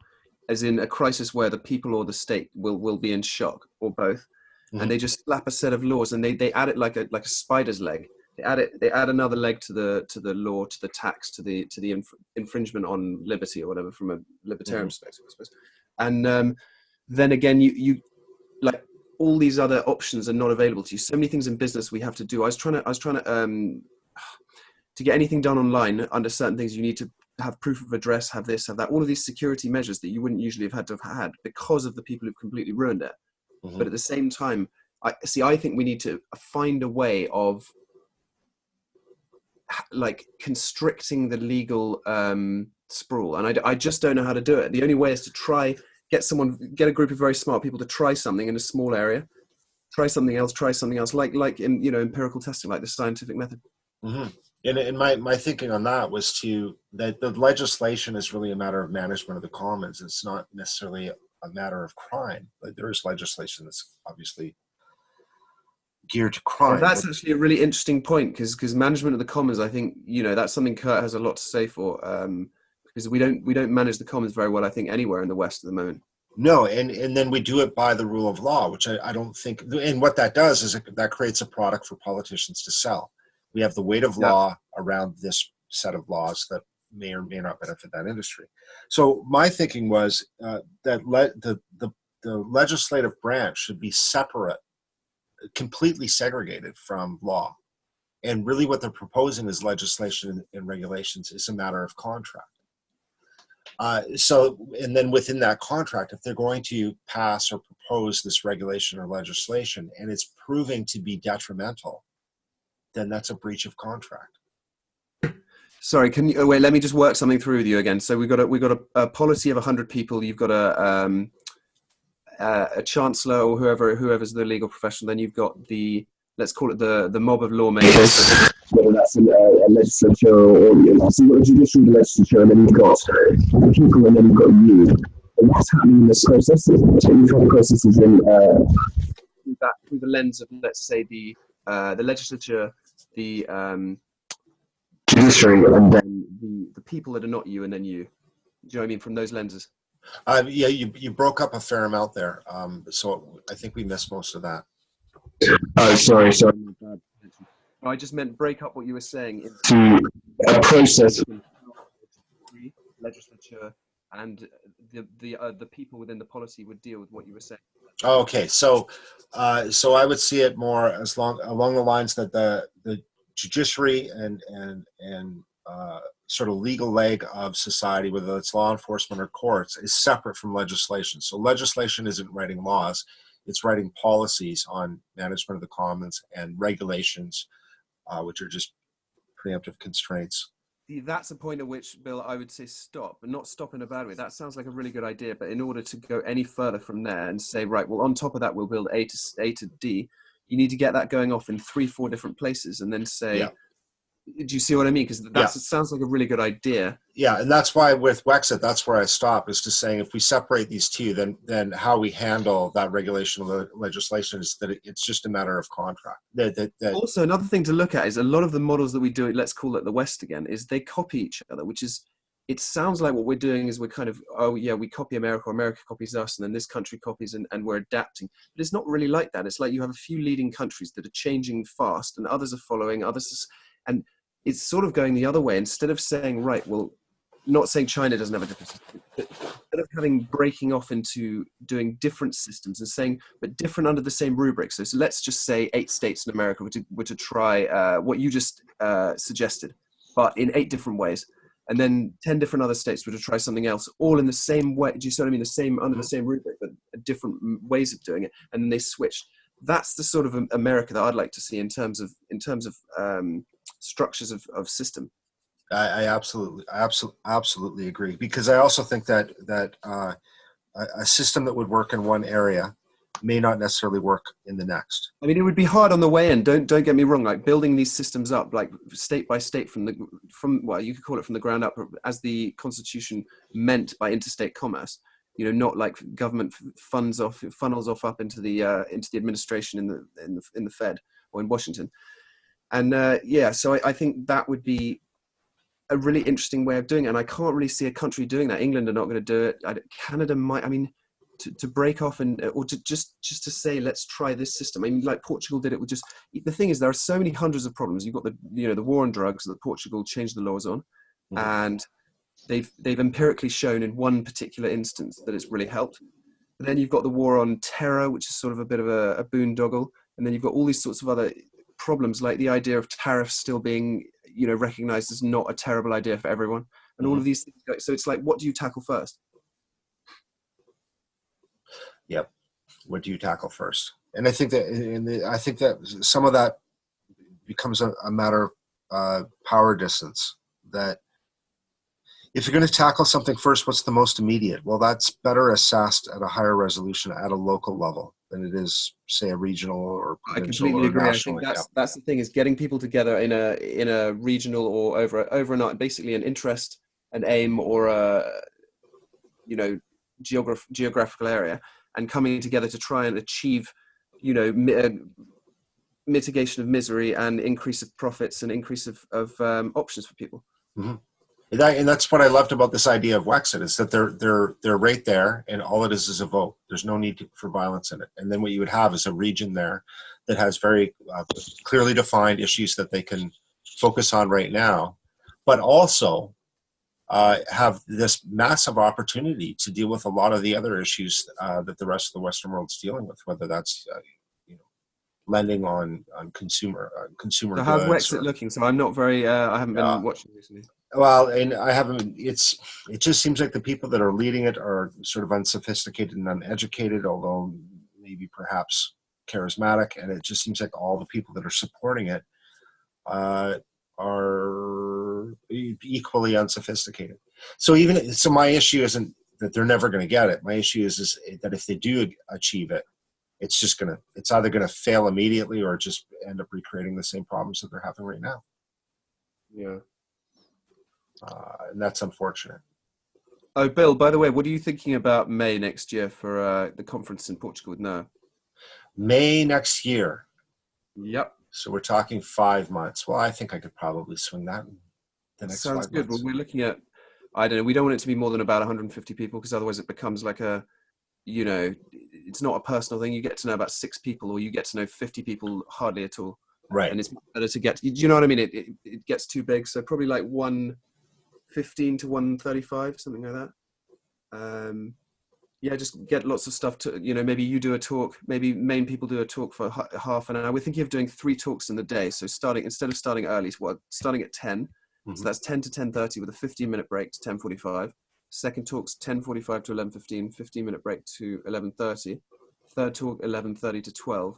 as in a crisis where the people or the state will be in shock, or both, and they just slap a set of laws and they add it like a spider's leg. They add another leg to the law, to the tax, to the infringement on liberty or whatever, from a libertarian perspective, I suppose. And then again, you like, all these other options are not available to you. So many things in business we have to do. I was trying to get anything done online under certain things. You need to have proof of address, have this, have that. All of these security measures that you wouldn't usually have had because of the people who've completely ruined it. But at the same time, I think we need to find a way of like constricting the legal sprawl, and I just don't know how to do it. The only way is to get a group of very smart people to try something in a small area, try something else, like in empirical testing, like the scientific method. And my thinking on that was that the legislation is really a matter of management of the commons. It's not necessarily a matter of crime. Like, there is legislation that's obviously geared to crime. Well, that's actually a really interesting point, because management of the commons, I think, that's something Kurt has a lot to say for, because we don't manage the commons very well, I think, anywhere in the West at the moment. No, and then we do it by the rule of law, which I don't think, and what that does is that creates a product for politicians to sell. We have the weight of law around this set of laws that may or may not benefit that industry. So my thinking was that the legislative branch should be separate, completely segregated from law. And really what they're proposing is legislation and regulations is a matter of contract. And then within that contract, if they're going to pass or propose this regulation or legislation and it's proving to be detrimental, then that's a breach of contract. Sorry, can you wait? Let me just work something through with you again. So we got a policy of 100 people. You've got a chancellor or whoever's the legal professional. Then you've got let's call it the mob of lawmakers. Whether that's a legislature or so you've got a judicial legislature, and then you've got the people, and then you've got you. And what's happening in this process? The process is in through the lens of, let's say, the legislature, the judiciary, and then the people that are not you, and then you. Do you know what I mean? From those lenses. Yeah, you broke up a fair amount there. So I think we missed most of that. Oh, sorry. I just meant break up what you were saying To a process. Legislature and the people within the policy would deal with what you were saying. Okay, so I would see it more along the lines that the judiciary and sort of legal leg of society, whether it's law enforcement or courts, is separate from legislation. So legislation isn't writing laws, it's writing policies on management of the commons, and regulations, which are just preemptive constraints. That's a point at which, Bill, I would say stop, but not stop in a bad way. That sounds like a really good idea, but in order to go any further from there and say, right, well, on top of that, we'll build A to D, you need to get that going off in 3-4 different places, and then say, Do you see what I mean? Because it sounds like a really good idea. Yeah, and that's why with Wexit, that's where I stop, is just saying if we separate these two, then how we handle that regulation legislation is that it's just a matter of contract. Also, another thing to look at is a lot of the models that we do, let's call it the West again, is they copy each other, which is, it sounds like what we're doing is we're kind of, oh yeah, we copy America, or America copies us, and then this country copies, and we're adapting. But it's not really like that. It's like you have a few leading countries that are changing fast, and others are following, and it's sort of going the other way. Instead of saying, right, well, not saying China doesn't have a different system, but instead of breaking off into doing different systems and saying, but different under the same rubric. So let's just say 8 states in America were to try what you just suggested, but in 8 different ways. And then 10 different other states were to try something else, all in the same way. Do you see what I mean? Under the same rubric, but different ways of doing it. And then they switched. That's the sort of America that I'd like to see in terms of structures of system. I absolutely agree, because I also think that a system that would work in one area may not necessarily work in the next. I mean, it would be hard on the way in. Don't get me wrong. Like building these systems up, like state by state, well, you could call it from the ground up, as the Constitution meant by interstate commerce. You know, not like government funnels off up into the administration in the Fed or in Washington. And so I think that would be a really interesting way of doing it. And I can't really see a country doing that. England are not going to do it. Canada might. I mean, to break off or to just to say, let's try this system. I mean, like Portugal did it with the thing is, there are so many hundreds of problems. You've got the war on drugs that Portugal changed the laws on, and they've empirically shown in one particular instance that it's really helped. And then you've got the war on terror, which is sort of a bit of a boondoggle. And then you've got all these sorts of other problems, like the idea of tariffs still being, recognized as not a terrible idea for everyone, and all of these things. So it's like, what do you tackle first? Yep. What do you tackle first? And I think that some of that becomes a matter of power distance. That if you're going to tackle something first, what's the most immediate? Well, that's better assessed at a higher resolution at a local level than it is, say, a regional or provincial or national. I think that's the thing, is getting people together in a regional or over basically an interest, an aim, or a geographical area, and coming together to try and achieve mitigation of misery and increase of profits and increase of options for people. Mm-hmm. And that's what I loved about this idea of Wexit, is that they're right there, and all it is a vote. There's no need for violence in it. And then what you would have is a region there that has very clearly defined issues that they can focus on right now, but also have this massive opportunity to deal with a lot of the other issues that the rest of the Western world's dealing with, whether that's lending on consumer so goods. How's Wexit looking? So I'm not very. I haven't been watching recently. Well, and I haven't. It just seems like the people that are leading it are sort of unsophisticated and uneducated, although maybe perhaps charismatic. And it just seems like all the people that are supporting it are equally unsophisticated. So my issue isn't that they're never going to get it. My issue is that if they do achieve it, it's either going to fail immediately or just end up recreating the same problems that they're having right now. Yeah. And that's unfortunate. Oh, Bill, by the way, what are you thinking about May next year for the conference in Portugal with NOAA? May next year. Yep. So we're talking 5 months. Well, I think I could probably swing that in the next 5 months. Sounds good. Well, we're looking at, I don't know, we don't want it to be more than about 150 people, because otherwise it becomes like it's not a personal thing. You get to know about 6 people, or you get to know 50 people hardly at all. Right. And it's better to get, you know what I mean? It gets too big. So probably like 115 to 135, something like that. Just get lots of stuff to, maybe you do a talk, maybe main people do a talk for half an hour. We're thinking of doing 3 talks in the day. So instead of starting early, starting at 10. Mm-hmm. So that's 10 to 10:30 with a 15-minute break to 10:45. Second talk's 10:45 to 11:15, 15-minute break to 11:30. Third talk, 11:30 to 12.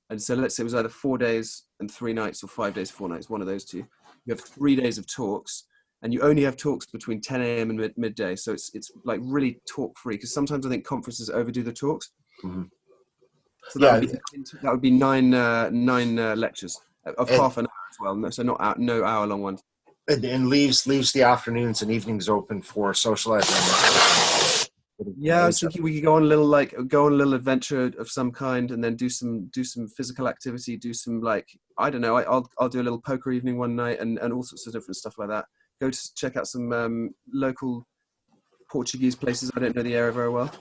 And so let's say it was either 4 days and 3 nights, or 5 days, 4 nights, one of those two. You have 3 days of talks, and you only have talks between 10 a.m. and midday. So it's like really talk free, because sometimes I think conferences overdo the talks. Mm-hmm. So that would be 9 lectures. of And- half an hour as well. So not no hour-long ones. And leaves the afternoons and evenings open for socializing. Yeah, I was thinking we could go on a little adventure of some kind, and then do some physical activity, do some, like, I don't know, I'll do a little poker evening one night, and all sorts of different stuff like that. Go to check out some local Portuguese places. I don't know the area very well.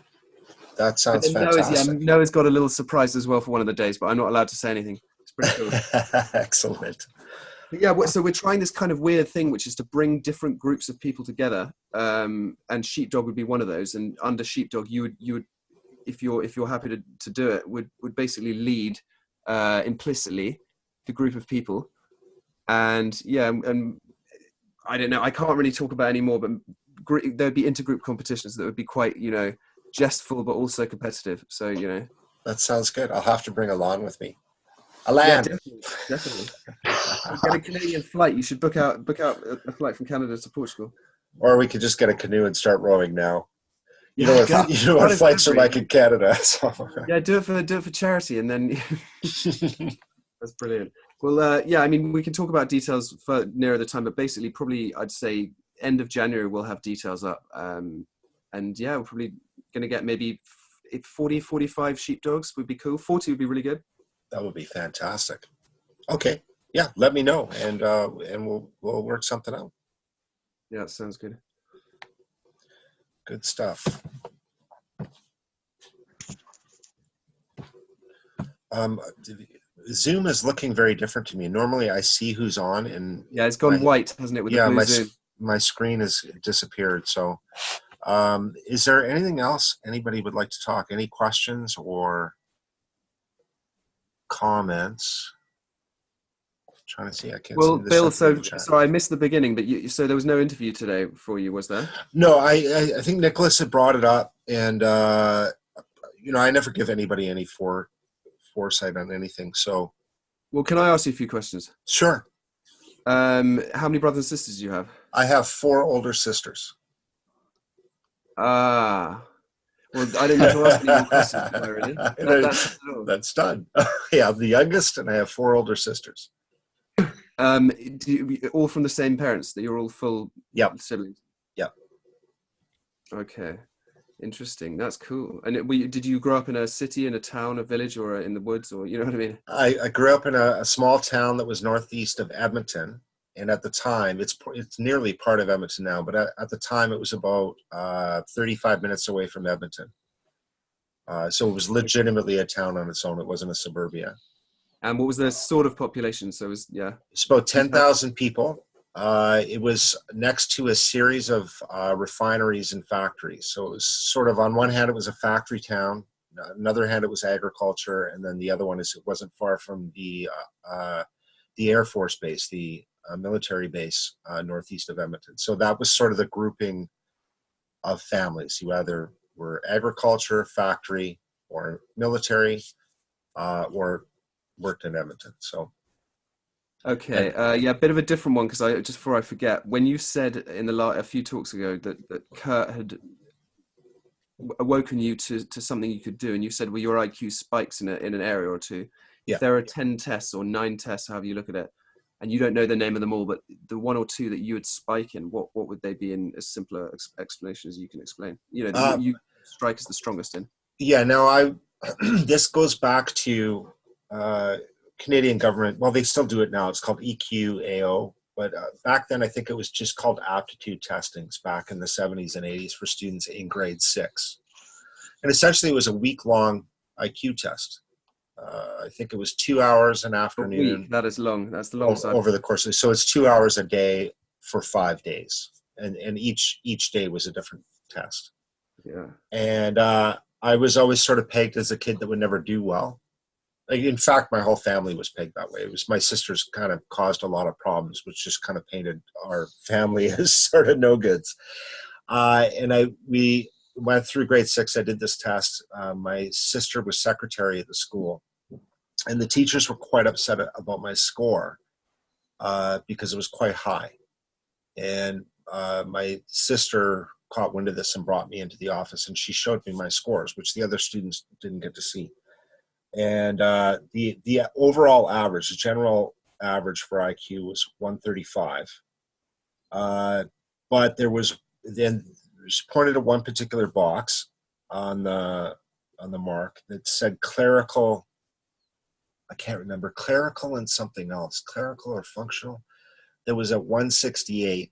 That sounds And then fantastic. Noah's got a little surprise as well for one of the days, but I'm not allowed to say anything. It's pretty cool. Excellent. But yeah, so we're trying this kind of weird thing, which is to bring different groups of people together, and Sheepdog would be one of those. And under Sheepdog, you would, if you're happy to do it, would basically lead implicitly the group of people. And yeah, and I don't know, I can't really talk about any more, but there'd be intergroup competitions that would be quite, jestful, but also competitive. So, That sounds good. I'll have to bring Alon with me. yeah, Alan. definitely. Get a Canadian flight. You should book out a flight from Canada to Portugal. Or we could just get a canoe and start rowing now. You Yeah, know God, what in flights are February. like in Canada. So. Yeah, do it for charity, and then that's brilliant. Well, yeah, I mean, we can talk about details for nearer the time, but basically, probably I'd say end of January we'll have details up, and yeah, we're probably going to get maybe 40, 45 sheepdogs would be cool. 40 would be really good. That would be fantastic. Okay, yeah, let me know, and we'll work something out. Yeah, that sounds good. Good stuff. Zoom is looking very different to me. Normally, I see who's on, and Yeah, it's gone white, hasn't it? With yeah, the blue Zoom. my screen has disappeared. So, is there anything else anybody would like to talk? Any questions comments? Trying to see. I can't. Well, see this Bill, up in the so chat. I missed the beginning, but so there was no interview today for you, was there? No, I think Nicholas had brought it up, and I never give anybody any foresight on anything. So, Well, can I ask you a few questions? sure. How many brothers and sisters do you have? I have 4 older sisters. Ah, well, I don't need to ask any more questions, do I really? That's all. That's done. Yeah, I'm the youngest, and I have 4 older sisters. All from the same parents? That you're all full Yep. siblings? Yep. Okay, interesting. That's cool. And did you grow up in a city, in a town, a village, or in the woods, or you know what I mean? I grew up in a small town that was northeast of Edmonton, and at the time, it's nearly part of Edmonton now, but at the time, it was about 35 minutes away from Edmonton. So it was legitimately a town on its own. It wasn't a suburbia. And what was the sort of population? So it was, yeah. It's about 10,000 people. It was next to a series of refineries and factories. So it was sort of, on one hand, it was a factory town. On another hand, it was agriculture. And then the other one is it wasn't far from the Air Force base, the military base northeast of Edmonton. So that was sort of the grouping of families. You either were agriculture, factory, or military, or worked in Edmonton. So Okay, yeah, a bit of a different one, because just before I forget, when you said in a few talks ago that Kurt had awoken you to something you could do, and you said, well, your IQ spikes in an area or two. Yeah. If there are 10 tests or 9 tests, however you look at it, and you don't know the name of them all, but the 1 or 2 that you would spike in, what would they be in as simpler explanation as you can explain? That you strike as the strongest in. Yeah, no, this goes back to Canadian government. Well, they still do it now. It's called EQAO. But back then, I think it was just called aptitude testings back in the 70s and 80s for students in grade 6. And essentially, it was a week-long IQ test. I think it was 2 hours an afternoon. A week, that is long. That's the long side. Over the course of, so it's 2 hours a day for 5 days. And each day was a different test. Yeah. And I was always sort of pegged as a kid that would never do well. In fact, my whole family was pegged that way. It was my sisters kind of caused a lot of problems, which just kind of painted our family as sort of no goods. We went through grade 6. I did this test. My sister was secretary at the school, and the teachers were quite upset about my score because it was quite high. And my sister caught wind of this and brought me into the office, and she showed me my scores, which the other students didn't get to see. And the overall average, the general average for IQ was 135. But there was pointed at one particular box on the mark that said clerical. I can't remember, clerical and something else, clerical or functional. That was at 168,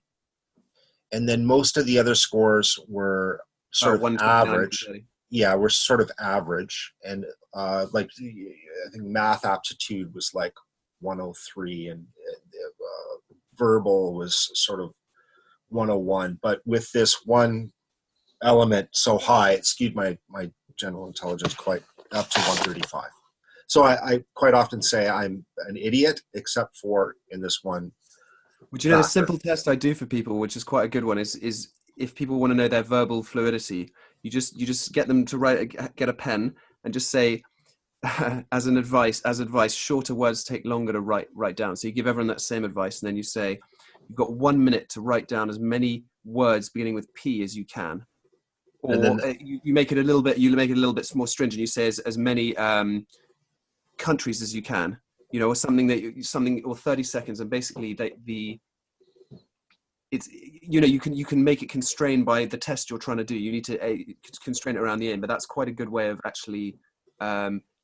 and then most of the other scores were sort of average. Yeah, were sort of average, and like I think math aptitude was like 103, and verbal was sort of 101. But with this one element so high, it skewed my general intelligence quite up to 135. So I quite often say I'm an idiot, except for in this one. Would you know the simple test I do for people, which is quite a good one, is if people want to know their verbal fluidity, you just get them to get a pen and just say, as advice, shorter words take longer to write down. So you give everyone that same advice, and then you say, you've got 1 minute to write down as many words beginning with P as you can. Or then, you make it a little bit more stringent. You say as many countries as you can, or something or 30 seconds, and basically it's you can make it constrained by the test you're trying to do. You need to constrain it around the aim, but that's quite a good way of actually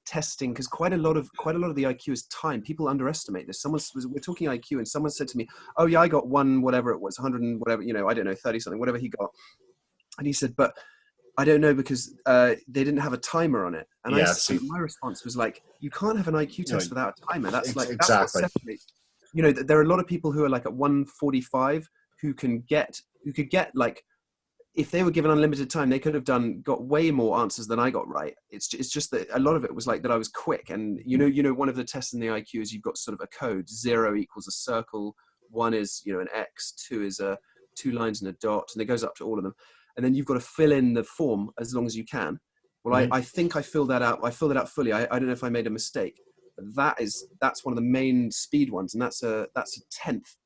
testing, because quite a lot of the IQ is time. People underestimate this. We're talking IQ, and someone said to me, "Oh yeah, I got one, whatever it was, 100 and whatever, I don't know, 30 something, whatever he got," and he said, "But I don't know because they didn't have a timer on it." And my response was like, you can't have an IQ test without a timer. That's like, exactly. That's what separates. There are a lot of people who are like at 145 who could get like, if they were given unlimited time, they could have got way more answers than I got right. It's just that a lot of it was like that I was quick. And one of the tests in the IQ is you've got sort of a code. 0 equals a circle, 1 is an X, 2 is 2 lines and a dot, and it goes up to all of them. And then you've got to fill in the form as long as you can. Well, I think I filled that out. I filled it out fully. I don't know if I made a mistake. That's one of the main speed ones, and that's a 10th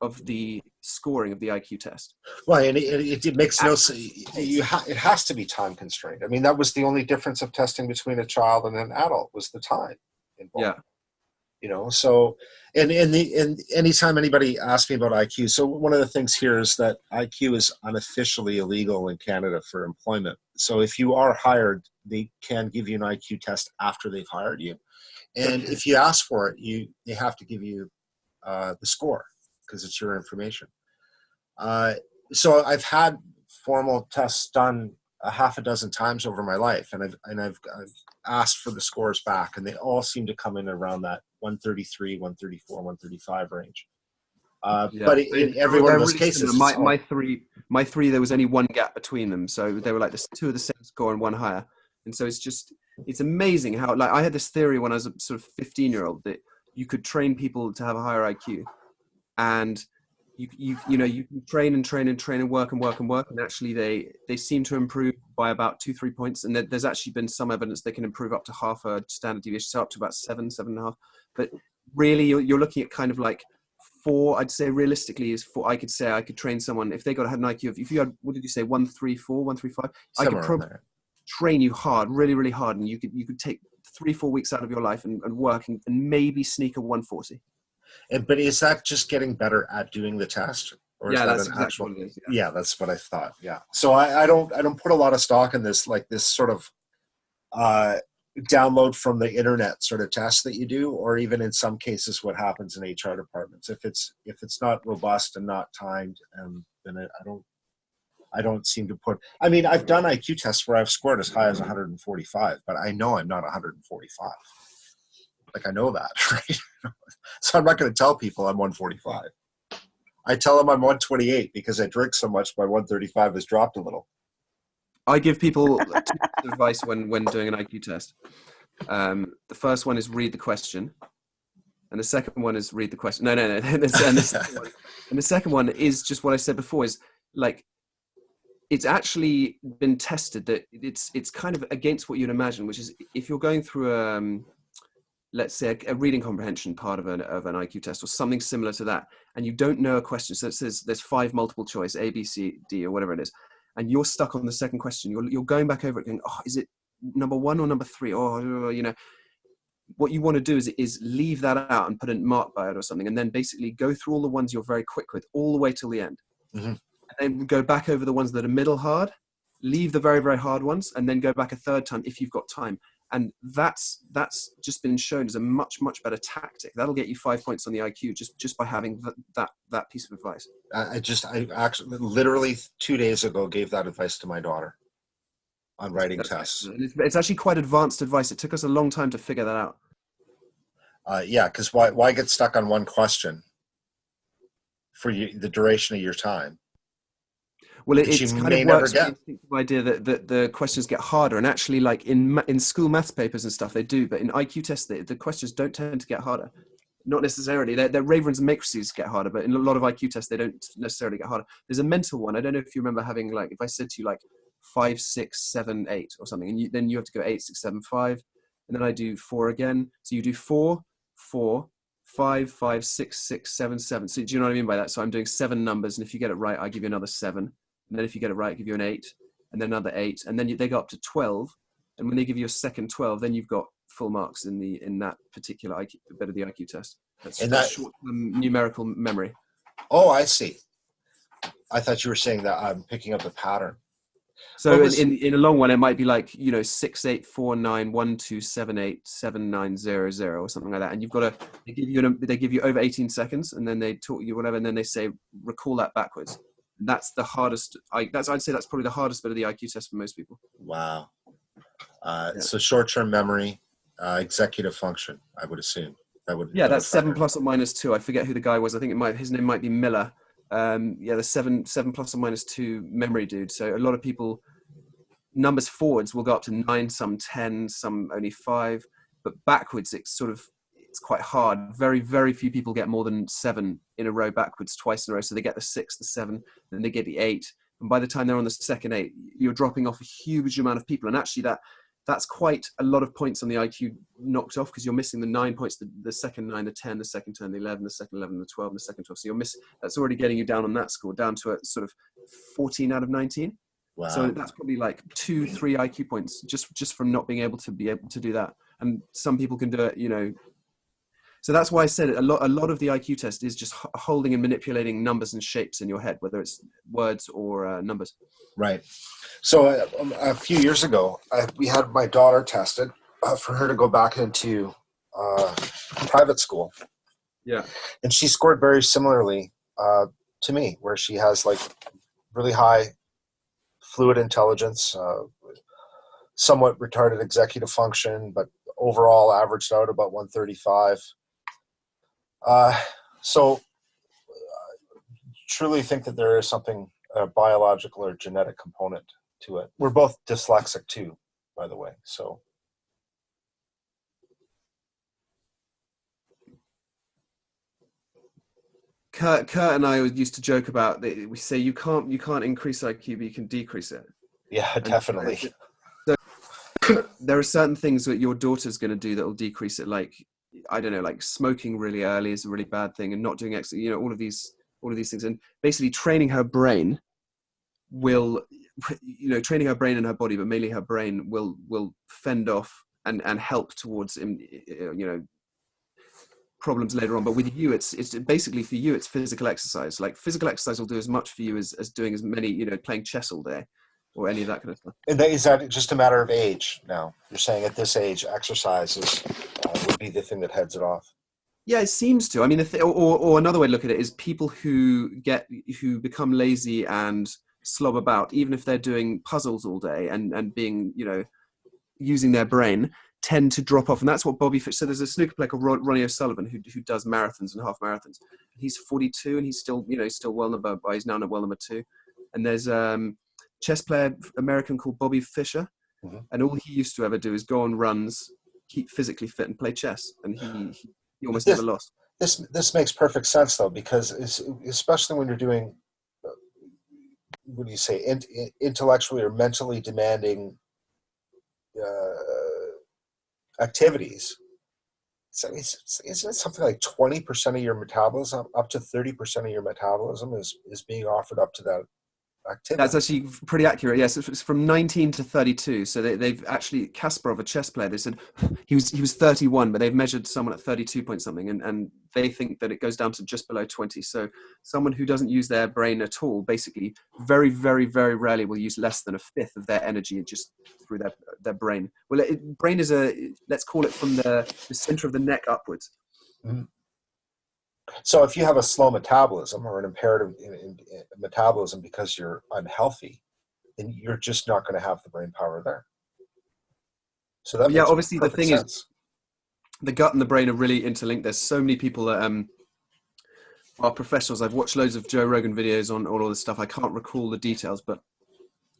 of the scoring of the IQ test. Well, and it makes no sense. It has to be time constrained. I mean, that was the only difference of testing between a child and an adult, was the time involved. Yeah. So, and anytime anybody asks me about IQ, so one of the things here is that IQ is unofficially illegal in Canada for employment. So if you are hired, they can give you an IQ test after they've hired you. And if you ask for it, they have to give you the score, because it's your information. So I've had formal tests done a half a dozen times over my life, and I've asked for the scores back, and they all seem to come in around that 133, 134, 135 range. But in every one of those cases, my three, there was only one gap between them, so they were like two of the same score and one higher. And so it's amazing how, like, I had this theory when I was a sort of 15-year-old that you could train people to have a higher IQ, and you can train and work, and actually they seem to improve by about 2-3 points, and there's actually been some evidence they can improve up to half a standard deviation, so up to about 7.5. But really, you're looking at kind of like 4. I'd say realistically is 4. I could train someone if they had an IQ of, if you had, what did you say, 134, 135? I could probably train you hard, really, really hard, and you could take 3-4 weeks out of your life and work and maybe sneak a 140. But is that just getting better at doing the test, or is that that's an exactly actual? What it is, yeah, that's what I thought. Yeah. So I don't put a lot of stock in this, like this sort of download from the internet sort of test that you do, or even in some cases what happens in HR departments. If it's not robust and not timed, then I don't seem to put. I mean, I've done IQ tests where I've scored as high as 145, but I know I'm not 145. Like, I know that, right? So I'm not going to tell people I'm 145. I tell them I'm 128 because I drink so much, my 135 has dropped a little. I give people 2 pieces of advice when doing an IQ test. The first one is read the question, and the second one is read the question. No. And the second one is just what I said before, is like, it's actually been tested that it's kind of against what you'd imagine, which is if you're going through let's say a reading comprehension part of an IQ test or something similar to that, and you don't know a question, so it says there's 5 multiple choice, A, B, C, D, or whatever it is, and you're stuck on the second question, you're going back over it going, oh, is it number 1 or number 3? Oh, what you want to do is leave that out and put a mark by it or something, and then basically go through all the ones you're very quick with all the way till the end. Mm-hmm. And then go back over the ones that are middle hard, leave the very, very hard ones, and then go back a third time if you've got time. And that's just been shown as a much, much better tactic. That'll get you 5 points on the IQ just by having that piece of advice. I actually literally 2 days ago gave that advice to my daughter on writing tests. It's actually quite advanced advice. It took us a long time to figure that out. Yeah, because why get stuck on one question for the duration of your time? Well, it's kind of works with the instinctive idea that the questions get harder, and actually, like in school maths papers and stuff, they do, but in IQ tests, the questions don't tend to get harder. Not necessarily. Their Ravens and matrices get harder, but in a lot of IQ tests, they don't necessarily get harder. There's a mental one. I don't know if you remember having, like, if I said to you like 5, 6, 7, 8 or something, and then you have to go 8, 6, 7, 5, and then I do 4 again. So you do 4, 4, 5, 5, 6, 6, 7, 7. So do you know what I mean by that? So I'm doing 7 numbers, and if you get it right, I give you another 7. And then if you get it right, I give you an 8, and then another 8, and then they go up to 12. And when they give you a second 12, then you've got full marks in that particular IQ, bit of the IQ test. That's short-term numerical memory. Oh, I see. I thought you were saying that I'm picking up the pattern. So in a long one, it might be like 6, 8, 4, 9, 1, 2, 7, 8, 7, 9, 0, 0 or something like that. And you've got to they give you over 18 seconds, and then they talk you whatever, and then they say recall that backwards. That's the hardest. I'd say that's probably the hardest bit of the IQ test for most people. Wow. So short-term memory, executive function, I would assume. That's 7 plus or minus 2. I forget who the guy was. I think his name might be Miller. The 7 plus or minus 2 memory dude. So a lot of people, numbers forwards will go up to 9, some 10, some only 5, but backwards it's quite hard. Very, very few people get more than 7 in a row backwards twice in a row. So they get the 6, the 7, then they get the 8. And by the time they're on the second 8, you're dropping off a huge amount of people. And actually that's quite a lot of points on the IQ knocked off, because you're missing the 9 points, the second 9, the 10, the second 10, the 11, the second 11, the 12, and the second 12. So that's already getting you down on that score, down to a sort of 14 out of 19. Wow. So that's probably like 2, 3 IQ points just from not being able to do that. And some people can do it, So that's why I said it. A lot of the IQ test is just holding and manipulating numbers and shapes in your head, whether it's words or numbers. Right. So a few years ago, we had my daughter tested for her to go back into private school. Yeah. And she scored very similarly to me, where she has like really high fluid intelligence, somewhat retarded executive function, but overall averaged out about 135. So truly think that there is something biological or genetic component to it. We're both dyslexic too, by the way. So Kurt and I used to joke about that. We say you can't increase IQ, but you can decrease it. yeah, definitely. So there are certain things that your daughter's going to do that will decrease it. Like, I don't know, like smoking really early is a really bad thing, and not doing exercise, all of these things, and basically training her brain will, training her brain and her body, but mainly her brain will fend off and help towards, problems later on. But with you, it's basically, for you, it's physical exercise. Like, physical exercise will do as much for you as doing as many, playing chess all day or any of that kind of stuff. And is that just a matter of age now? You're saying at this age, exercise would be the thing that heads it off? Yeah, it seems to. I mean, or another way to look at it is people who become lazy and slob about, even if they're doing puzzles all day and being, using their brain, tend to drop off. And that's what Bobby Fish. So there's a snooker player called Ronnie O'Sullivan who does marathons and half marathons. He's 42 and he's still, still well number. He's now well number 2. And there's chess player American called Bobby Fischer, and all he used to ever do is go on runs, keep physically fit, and play chess. And he almost never lost. This makes perfect sense though, because especially when you're doing, what do you say, intellectually or mentally demanding activities. So isn't it something like 20% of your metabolism, up to 30% of your metabolism is being offered up to that activity. That's actually pretty accurate. Yes, it's from 19 to 32. So they've actually, Kasparov, a chess player, they said he was 31, but they've measured someone at 32 point something, and they think that it goes down to just below 20. So someone who doesn't use their brain at all, basically, very, very, very rarely will use less than a fifth of their energy just through their brain. Well, brain is let's call it from the center of the neck upwards. Mm-hmm. So if you have a slow metabolism or an impaired metabolism because you're unhealthy, then you're just not going to have the brain power there. So that makes obviously the thing sense. is, the gut and the brain are really interlinked. There's so many people that are professionals. I've watched loads of Joe Rogan videos on all this stuff. I can't recall the details, but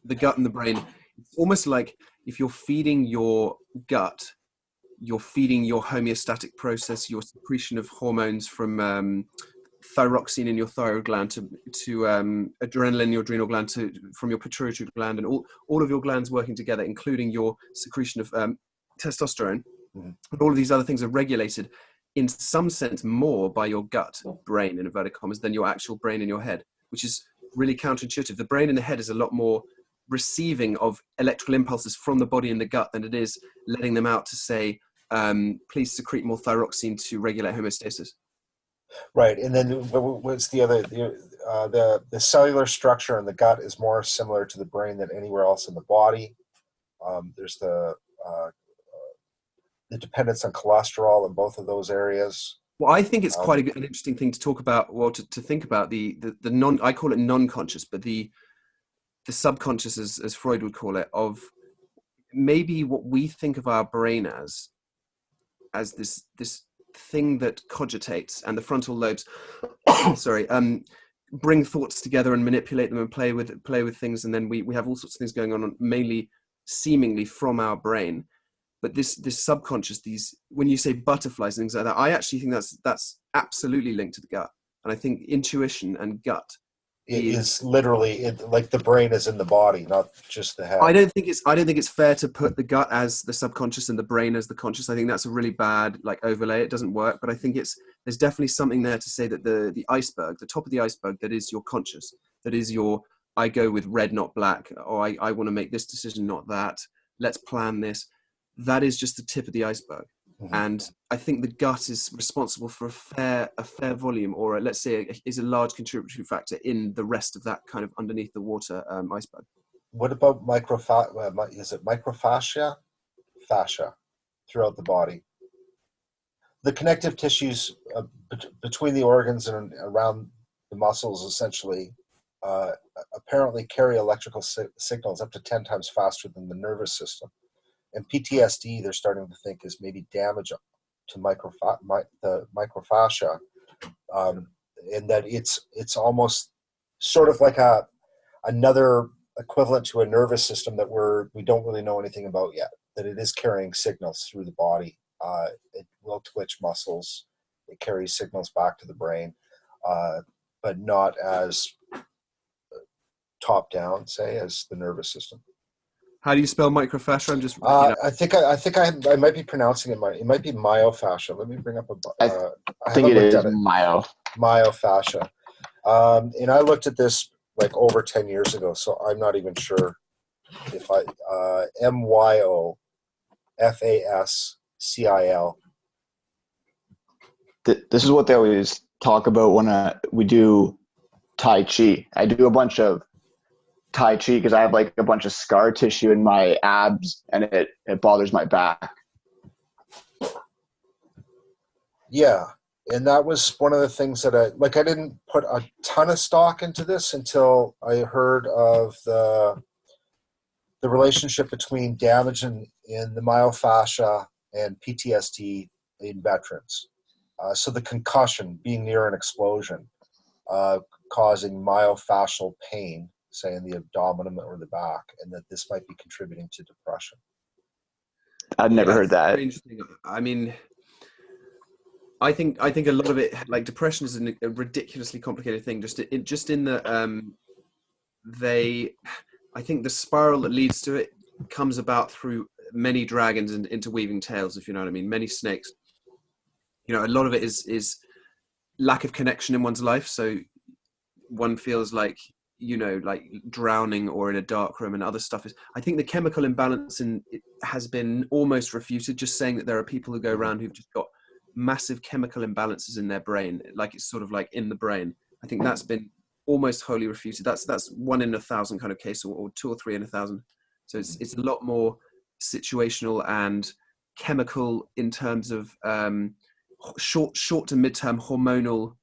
the gut and the brain, it's almost like if you're feeding your gut, you're feeding your homeostatic process, your secretion of hormones from thyroxine in your thyroid gland to adrenaline in your adrenal gland from your pituitary gland, and all of your glands working together, including your secretion of testosterone. Mm-hmm. And all of these other things are regulated in some sense more by your gut brain, in inverted commas, than your actual brain in your head, which is really counterintuitive. The brain in the head is a lot more receiving of electrical impulses from the body in the gut than it is letting them out to say, please secrete more thyroxine to regulate homeostasis. Right, and then what's the other? The cellular structure in the gut is more similar to the brain than anywhere else in the body. There's the dependence on cholesterol in both of those areas. Well, I think it's quite an interesting thing to talk about, well, to think about the non. I call it non-conscious, but the subconscious, as Freud would call it, of maybe what we think of our brain as this thing that cogitates, and the frontal lobes bring thoughts together and manipulate them and play with things, and then we have all sorts of things going on mainly seemingly from our brain. But this subconscious, when you say butterflies and things like that, I actually think that's absolutely linked to the gut. And I think intuition and gut is literally like the brain is in the body, not just the head. I don't think it's fair to put the gut as the subconscious and the brain as the conscious. I think that's a really bad overlay. It doesn't work. But I think there's definitely something there to say that the iceberg, the top of the iceberg, that is your conscious, that is your, I go with red, not black, or I want to make this decision, not that. Let's plan this. That is just the tip of the iceberg. Mm-hmm. And I think the gut is responsible for a fair volume, or let's say is a large contributory factor in the rest of that kind of underneath the water iceberg. What about is it microfascia? Fascia throughout the body. The connective tissues between the organs and around the muscles essentially apparently carry electrical signals up to 10 times faster than the nervous system. And PTSD, they're starting to think, is maybe damage to the microfascia, and that it's almost sort of like another equivalent to a nervous system that we don't really know anything about yet. That it is carrying signals through the body. It will twitch muscles. It carries signals back to the brain, but not as top down, say, as the nervous system. How do you spell microfascia? I'm just. I think I might be pronouncing it. It might be myofascia. Let me bring up I think it is myofascia. And I looked at this like over 10 years ago, so I'm not even sure if myofascil. This is what they always talk about when we do Tai Chi. I do a bunch of Tai Chi because I have like a bunch of scar tissue in my abs and it bothers my back. Yeah. And that was one of the things that I didn't put a ton of stock into this until I heard of the relationship between damage in the myofascia and PTSD in veterans. So the concussion, being near an explosion, causing myofascial pain, say in the abdomen or the back, and that this might be contributing to depression. I've never heard that. I mean, I think a lot of it, like depression, is a ridiculously complicated thing. Just in the I think the spiral that leads to it comes about through many dragons and interweaving tails, if you know what I mean. Many snakes. A lot of it is lack of connection in one's life. So one feels like like drowning or in a dark room, and other stuff is, I think the chemical imbalance has been almost refuted, just saying that there are people who go around who've just got massive chemical imbalances in their brain, like it's sort of like in the brain. I think that's been almost wholly refuted. That's 1 in 1,000 kind of case, or 2 or 3 in 1,000. So it's a lot more situational and chemical in terms of short to midterm hormonal.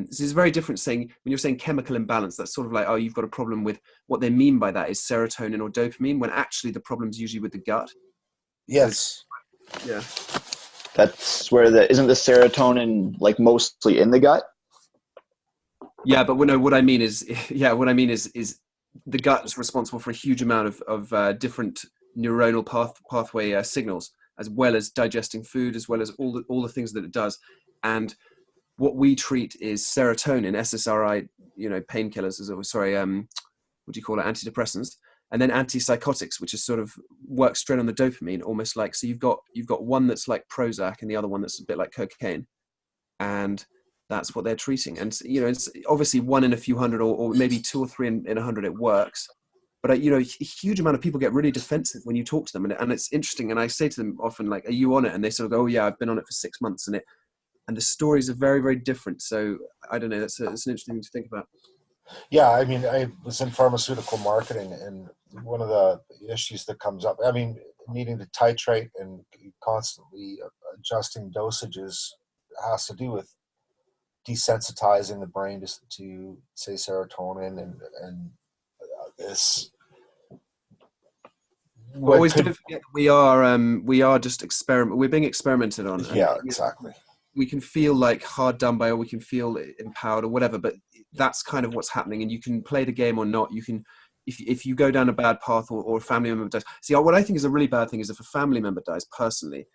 This is very different saying, when you're saying chemical imbalance, that's sort of like, oh, you've got a problem with, what they mean by that is serotonin or dopamine, when actually the problem's usually with the gut. Yes. Yeah. That's where isn't the serotonin like mostly in the gut? Yeah, but what I mean is the gut is responsible for a huge amount of different neuronal pathway signals, as well as digesting food, as well as all the things that it does. And what we treat is serotonin, SSRI, painkillers, what do you call it, antidepressants, and then antipsychotics, which is sort of works straight on the dopamine, almost like, so you've got one that's like Prozac and the other one that's a bit like cocaine, and that's what they're treating. And it's obviously 1 in a few hundred, or maybe 2 or 3 in 100 it works. But a huge amount of people get really defensive when you talk to them, and it's interesting. And I say to them often, like, "Are you on it?" And they sort of go, "Oh yeah, I've been on it for 6 months," and the stories are very, very different. So I don't know. It's an interesting thing to think about. Yeah, I mean, I was in pharmaceutical marketing, and one of the issues that comes up, I mean, needing to titrate and constantly adjusting dosages has to do with desensitizing the brain to say serotonin and this. But always don't forget that we are just we're being experimented on. Yeah, exactly. We can feel like hard done by, or we can feel empowered or whatever, but that's kind of what's happening. And you can play the game or not. You can, if you go down a bad path, or a family member dies. See, what I think is a really bad thing is if a family member dies personally,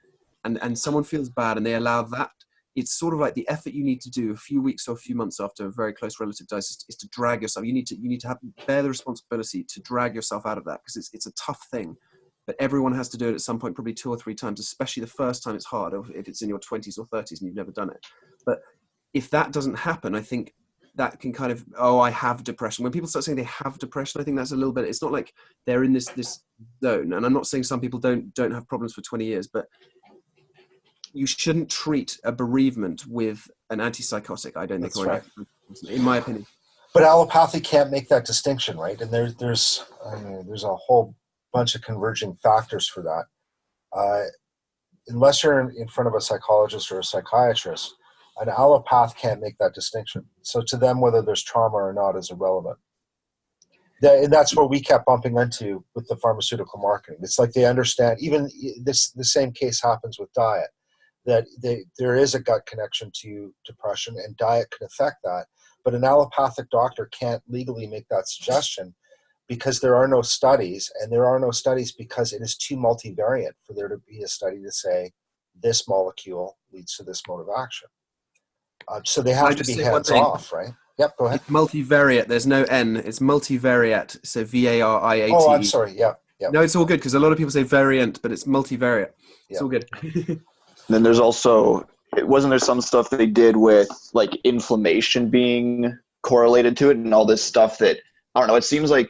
and someone feels bad and they allow that, it's sort of like the effort you need to do a few weeks or a few months after a very close relative dies is to drag yourself. You need to bear the responsibility to drag yourself out of that, because it's a tough thing. But everyone has to do it at some point, probably 2 or 3 times, especially the first time it's hard, if it's in your 20s or 30s and you've never done it. But if that doesn't happen, I think that can kind of, oh, I have depression. When people start saying they have depression, I think that's a little bit, it's not like they're in this zone. And I'm not saying some people don't have problems for 20 years, but you shouldn't treat a bereavement with an antipsychotic, I don't think, That's right. In my opinion. But allopathy can't make that distinction, right? And there's a whole bunch of converging factors for that. Unless you're in front of a psychologist or a psychiatrist, an allopath can't make that distinction. So to them, whether there's trauma or not is irrelevant. And that's where we kept bumping into with the pharmaceutical marketing. It's like they understand, even the same case happens with diet, that there is a gut connection to depression, and diet can affect that. But an allopathic doctor can't legally make that suggestion, because there are no studies, and there are no studies because it is too multivariate for there to be a study to say this molecule leads to this mode of action. So they have to be hands off, right? Yep, go ahead. It's multivariate. There's no N. It's multivariate. So VARIATE. Oh, I'm sorry. Yeah. No, it's all good, because a lot of people say variant, but it's multivariate. It's all good. Then there's also, wasn't there some stuff they did with like inflammation being correlated to it and all this stuff that, I don't know, it seems like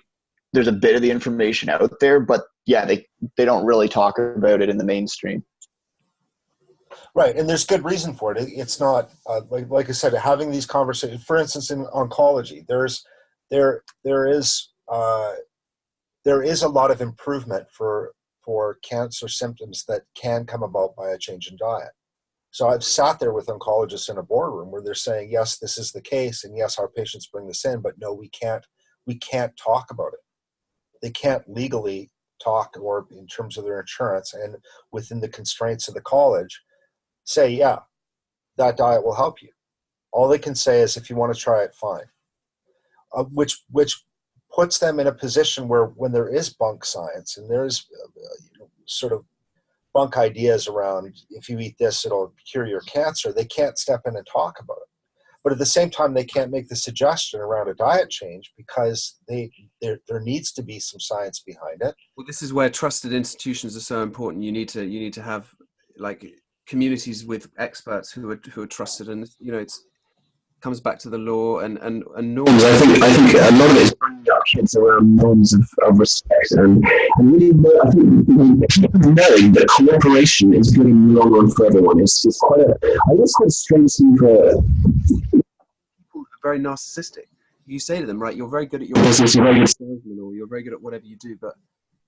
there's a bit of the information out there, but yeah, they don't really talk about it in the mainstream. Right, and there's good reason for it. It's not like I said, having these conversations. For instance, in oncology, there is a lot of improvement for cancer symptoms that can come about by a change in diet. So I've sat there with oncologists in a boardroom where they're saying, yes, this is the case, and yes, our patients bring this in, but no, we can't talk about it. They can't legally talk, or in terms of their insurance and within the constraints of the college, say, yeah, that diet will help you. All they can say is, if you want to try it, fine. Which puts them in a position where, when there is bunk science and there's sort of bunk ideas around, if you eat this, it'll cure your cancer, they can't step in and talk about it. But at the same time, they can't make the suggestion around a diet change, because there needs to be some science behind it. Well, this is where trusted institutions are so important. You need to have like communities with experts who are trusted, and it's comes back to the law and norms. I think a lot of it is bringing up kids around norms of respect and really, I think knowing that cooperation is good in the long run for everyone is quite a, I think it's quite a strange thing for people are very narcissistic. You say to them, right, you're very good at your business, you're very good salesman, or you're very good at whatever you do, but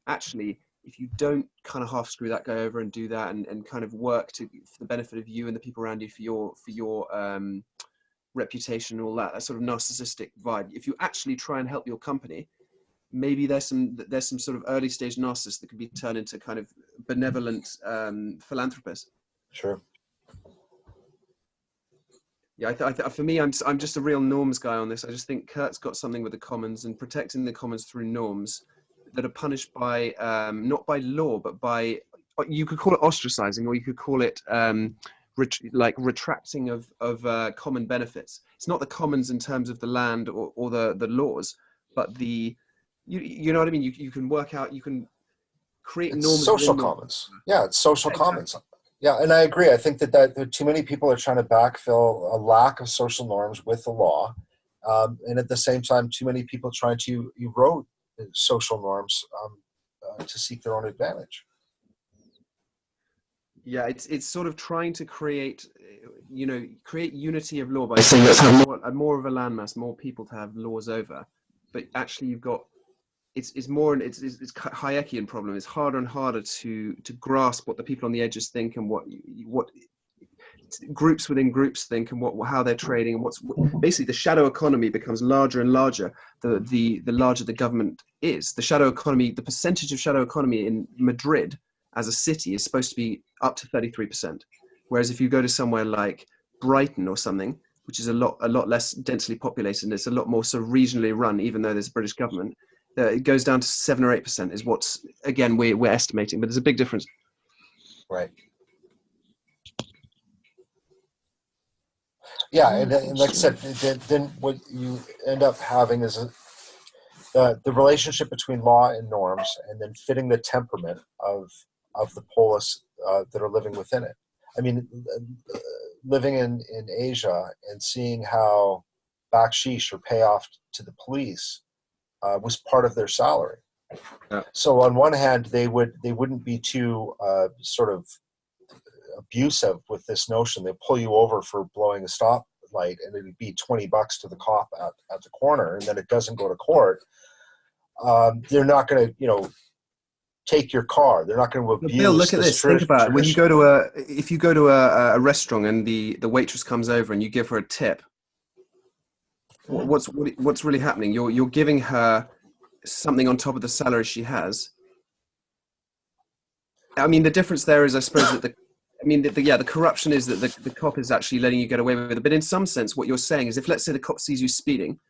actually, if you don't kind of half screw that guy over and do that and kind of work for the benefit of you and the people around you for your reputation and all that sort of narcissistic vibe, if you actually try and help your company, maybe there's some sort of early stage narcissists that can be turned into kind of benevolent philanthropists. Sure. Yeah, for me, I'm just a real norms guy on this. I just think Kurt's got something with the commons and protecting the commons through norms that are punished by not by law, but by, you could call it ostracizing, or you could call it retracting of common benefits. It's not the commons in terms of the land or the laws, but you know what I mean. You can work out, you can create It's norms. social commons. Yeah, it's social commons. Yeah, and I agree. I think that too many people are trying to backfill a lack of social norms with the law, and at the same time, too many people trying to erode social norms to seek their own advantage. Yeah, it's sort of trying to create unity of law by saying let's have more of a landmass, more people to have laws over. But actually, you've got it's Hayekian problem. It's harder and harder to grasp what the people on the edges think and what groups within groups think and how they're trading, and basically the shadow economy becomes larger and larger the larger the government is. The shadow economy, the percentage of shadow economy in Madrid as a city is supposed to be up to 33%, whereas if you go to somewhere like Brighton or something, which is a lot less densely populated and it's a lot more sort of regionally run, even though there's a British government, it goes down to 7 or 8% is what's, again, we're estimating, but there's a big difference. Right. Yeah, and like I said, then what you end up having is the relationship between law and norms, and then fitting the temperament of the polis that are living within it. I mean, living in Asia and seeing how bakshish or payoff to the police was part of their salary. Yeah. So on one hand, they wouldn't be too sort of abusive with this notion. They pull you over for blowing a stop light, and it'd be $20 to the cop at the corner, and then it doesn't go to court. They're not going to, take your car. They're not going to abuse. Bill, look at this. Think about it. When you go to if you go to a restaurant and the waitress comes over and you give her a tip, what's really happening? You're giving her something on top of the salary she has. I mean, the difference there is, I suppose, that the corruption is that the cop is actually letting you get away with it. But in some sense, what you're saying is, if let's say the cop sees you speeding,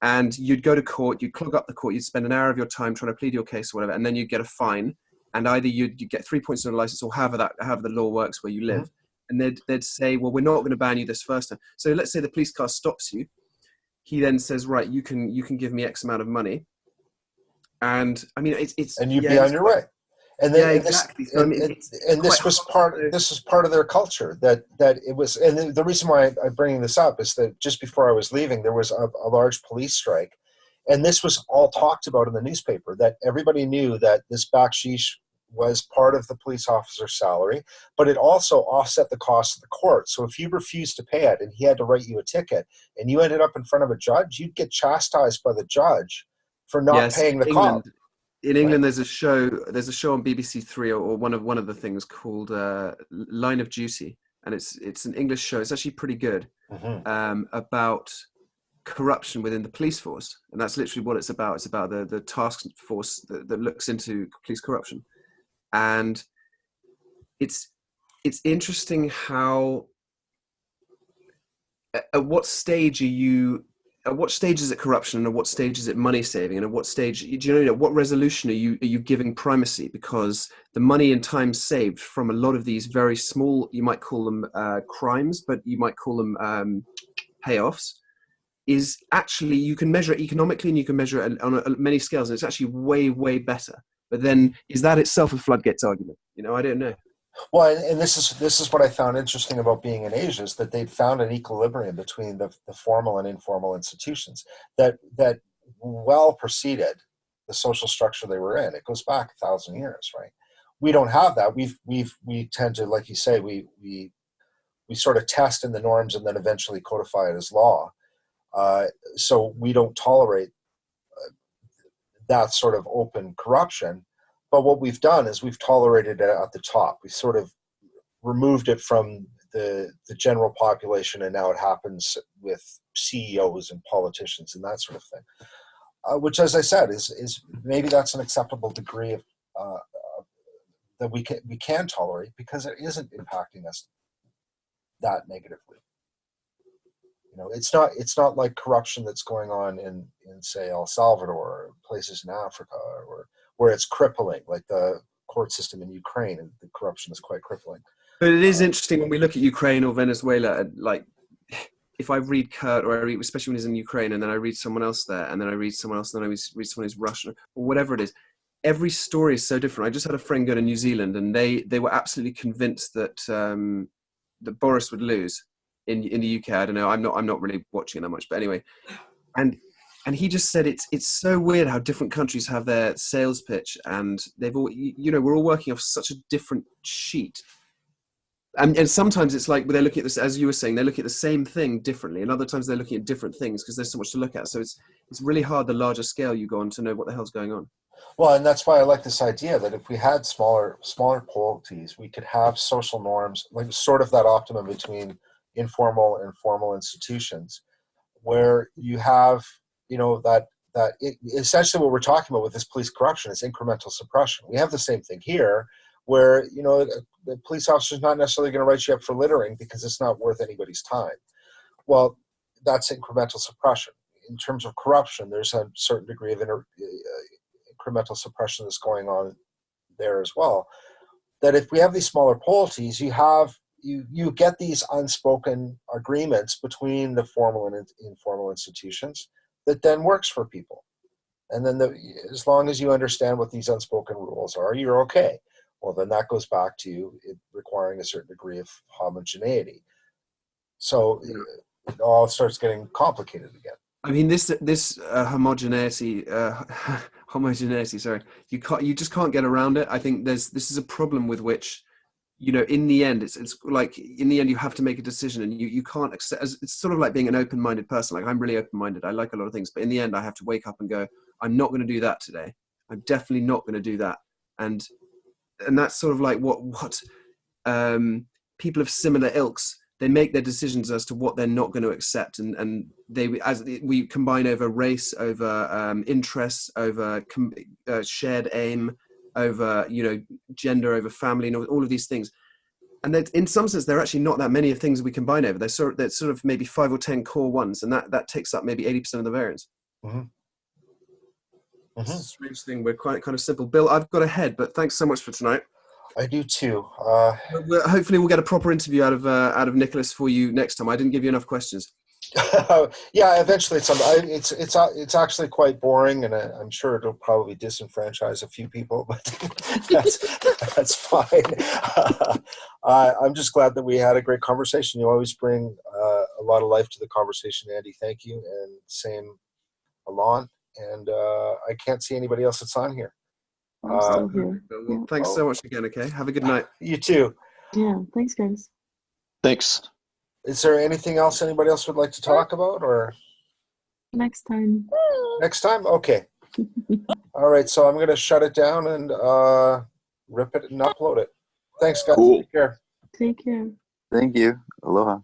and you'd go to court, you'd clog up the court, you'd spend an hour of your time trying to plead your case or whatever, and then you'd get a fine, and either you'd get 3 points on a license, or however the law works where you live, and they'd say, well, we're not going to ban you this first time. So let's say the police car stops you. He then says, right, you can give me X amount of money, and I mean it's and you'd be on your way. And then exactly. This was part of their culture that it was. And the reason why I'm bringing this up is that just before I was leaving, there was a large police strike, and this was all talked about in the newspaper. That everybody knew that this bakshish was part of the police officer's salary, but it also offset the cost of the court. So if you refused to pay it, and he had to write you a ticket, and you ended up in front of a judge, you'd get chastised by the judge for not paying the cop. In England, there's a show on BBC Three or one of the things called Line of Duty, and it's an English show. It's actually pretty good, about corruption within the police force, and that's literally what it's about. It's about the task force that looks into police corruption, and it's interesting how at what stage is it corruption, and at what stage is it money saving, and at what stage, what resolution are you giving primacy? Because the money and time saved from a lot of these very small, you might call them crimes, but you might call them payoffs, is actually, you can measure it economically and you can measure it on many scales, and it's actually way, way better. But then, is that itself a floodgates argument? I don't know. Well, and this is what I found interesting about being in Asia, is that they'd found an equilibrium between the formal and informal institutions that well preceded the social structure they were in. It goes back 1,000 years, right? We don't have that. We tend to, like you say, we sort of test in the norms and then eventually codify it as law. So we don't tolerate that sort of open corruption. But what we've done is we've tolerated it at the top. We sort of removed it from the general population, and now it happens with CEOs and politicians and that sort of thing. Which, as I said, is maybe that's an acceptable degree of that we can tolerate, because it isn't impacting us that negatively. You know, it's not like corruption that's going on in say El Salvador or places in Africa, or where it's crippling, like the court system in Ukraine, and the corruption is quite crippling. But it is interesting when we look at Ukraine or Venezuela, like if I read Kurt, or I read, especially when he's in Ukraine, and then I read someone else there, and then I read someone else, and then I read someone who's Russian, or whatever it is, every story is so different. I just had a friend go to New Zealand, and they were absolutely convinced that that Boris would lose in the UK. I don't know. I'm not really watching that much, but anyway, and he just said it's so weird how different countries have their sales pitch, and they've all, you know, we're all working off such a different sheet. And sometimes it's like they're looking at this, as you were saying, they're looking at the same thing differently, and other times they're looking at different things because there's so much to look at. So it's really hard the larger scale you go on to know what the hell's going on. Well, and that's why I like this idea that if we had smaller polities, we could have social norms, like sort of that optimum between informal and formal institutions, where you have, you know, that essentially what we're talking about with this police corruption is incremental suppression. We have the same thing here, where, you know, the police officer's not necessarily going to write you up for littering because it's not worth anybody's time. Well, that's incremental suppression. In terms of corruption, there's a certain degree of incremental suppression that's going on there as well. That if we have these smaller polities, you get these unspoken agreements between the formal and informal institutions that then works for people. And then as long as you understand what these unspoken rules are, you're okay. Well, then that goes back to it requiring a certain degree of homogeneity. So it all starts getting complicated again. I mean, this homogeneity. Sorry, you just can't get around it. I think this is a problem with which, you know, in the end, it's like in the end you have to make a decision, and you can't accept. It's sort of like being an open-minded person. Like, I'm really open-minded. I like a lot of things, but in the end, I have to wake up and go, I'm not going to do that today. I'm definitely not going to do that. And that's sort of like what people of similar ilks, they make their decisions as to what they're not going to accept, and we combine over race, over interests, over shared aim, over, you know, gender, over family, and all of these things. And that, in some sense, there are actually not that many of things we combine over. There's sort of maybe 5 or 10 core ones, and that takes up maybe 80% of the variance. Mm-hmm. It's a strange thing. We're quite kind of simple. Bill, I've got to head, but thanks so much for tonight. I do too. Hopefully we'll get a proper interview out of Nicholas for you next time. I didn't give you enough questions. Yeah, eventually it's actually quite boring, and I'm sure it'll probably disenfranchise a few people, but that's fine. I'm just glad that we had a great conversation. You always bring a lot of life to the conversation, Andy. Thank you, and same, Alon. And I can't see anybody else that's on here. I'm still here. Well, thanks so much again. Okay, have a good night. You too. Yeah, thanks, guys. Thanks. Is there anything else anybody else would like to talk about, or Next time. next time? Okay. All right. So I'm going to shut it down and rip it and upload it. Thanks, guys. Cool. Take care. Take care. Thank you. Aloha.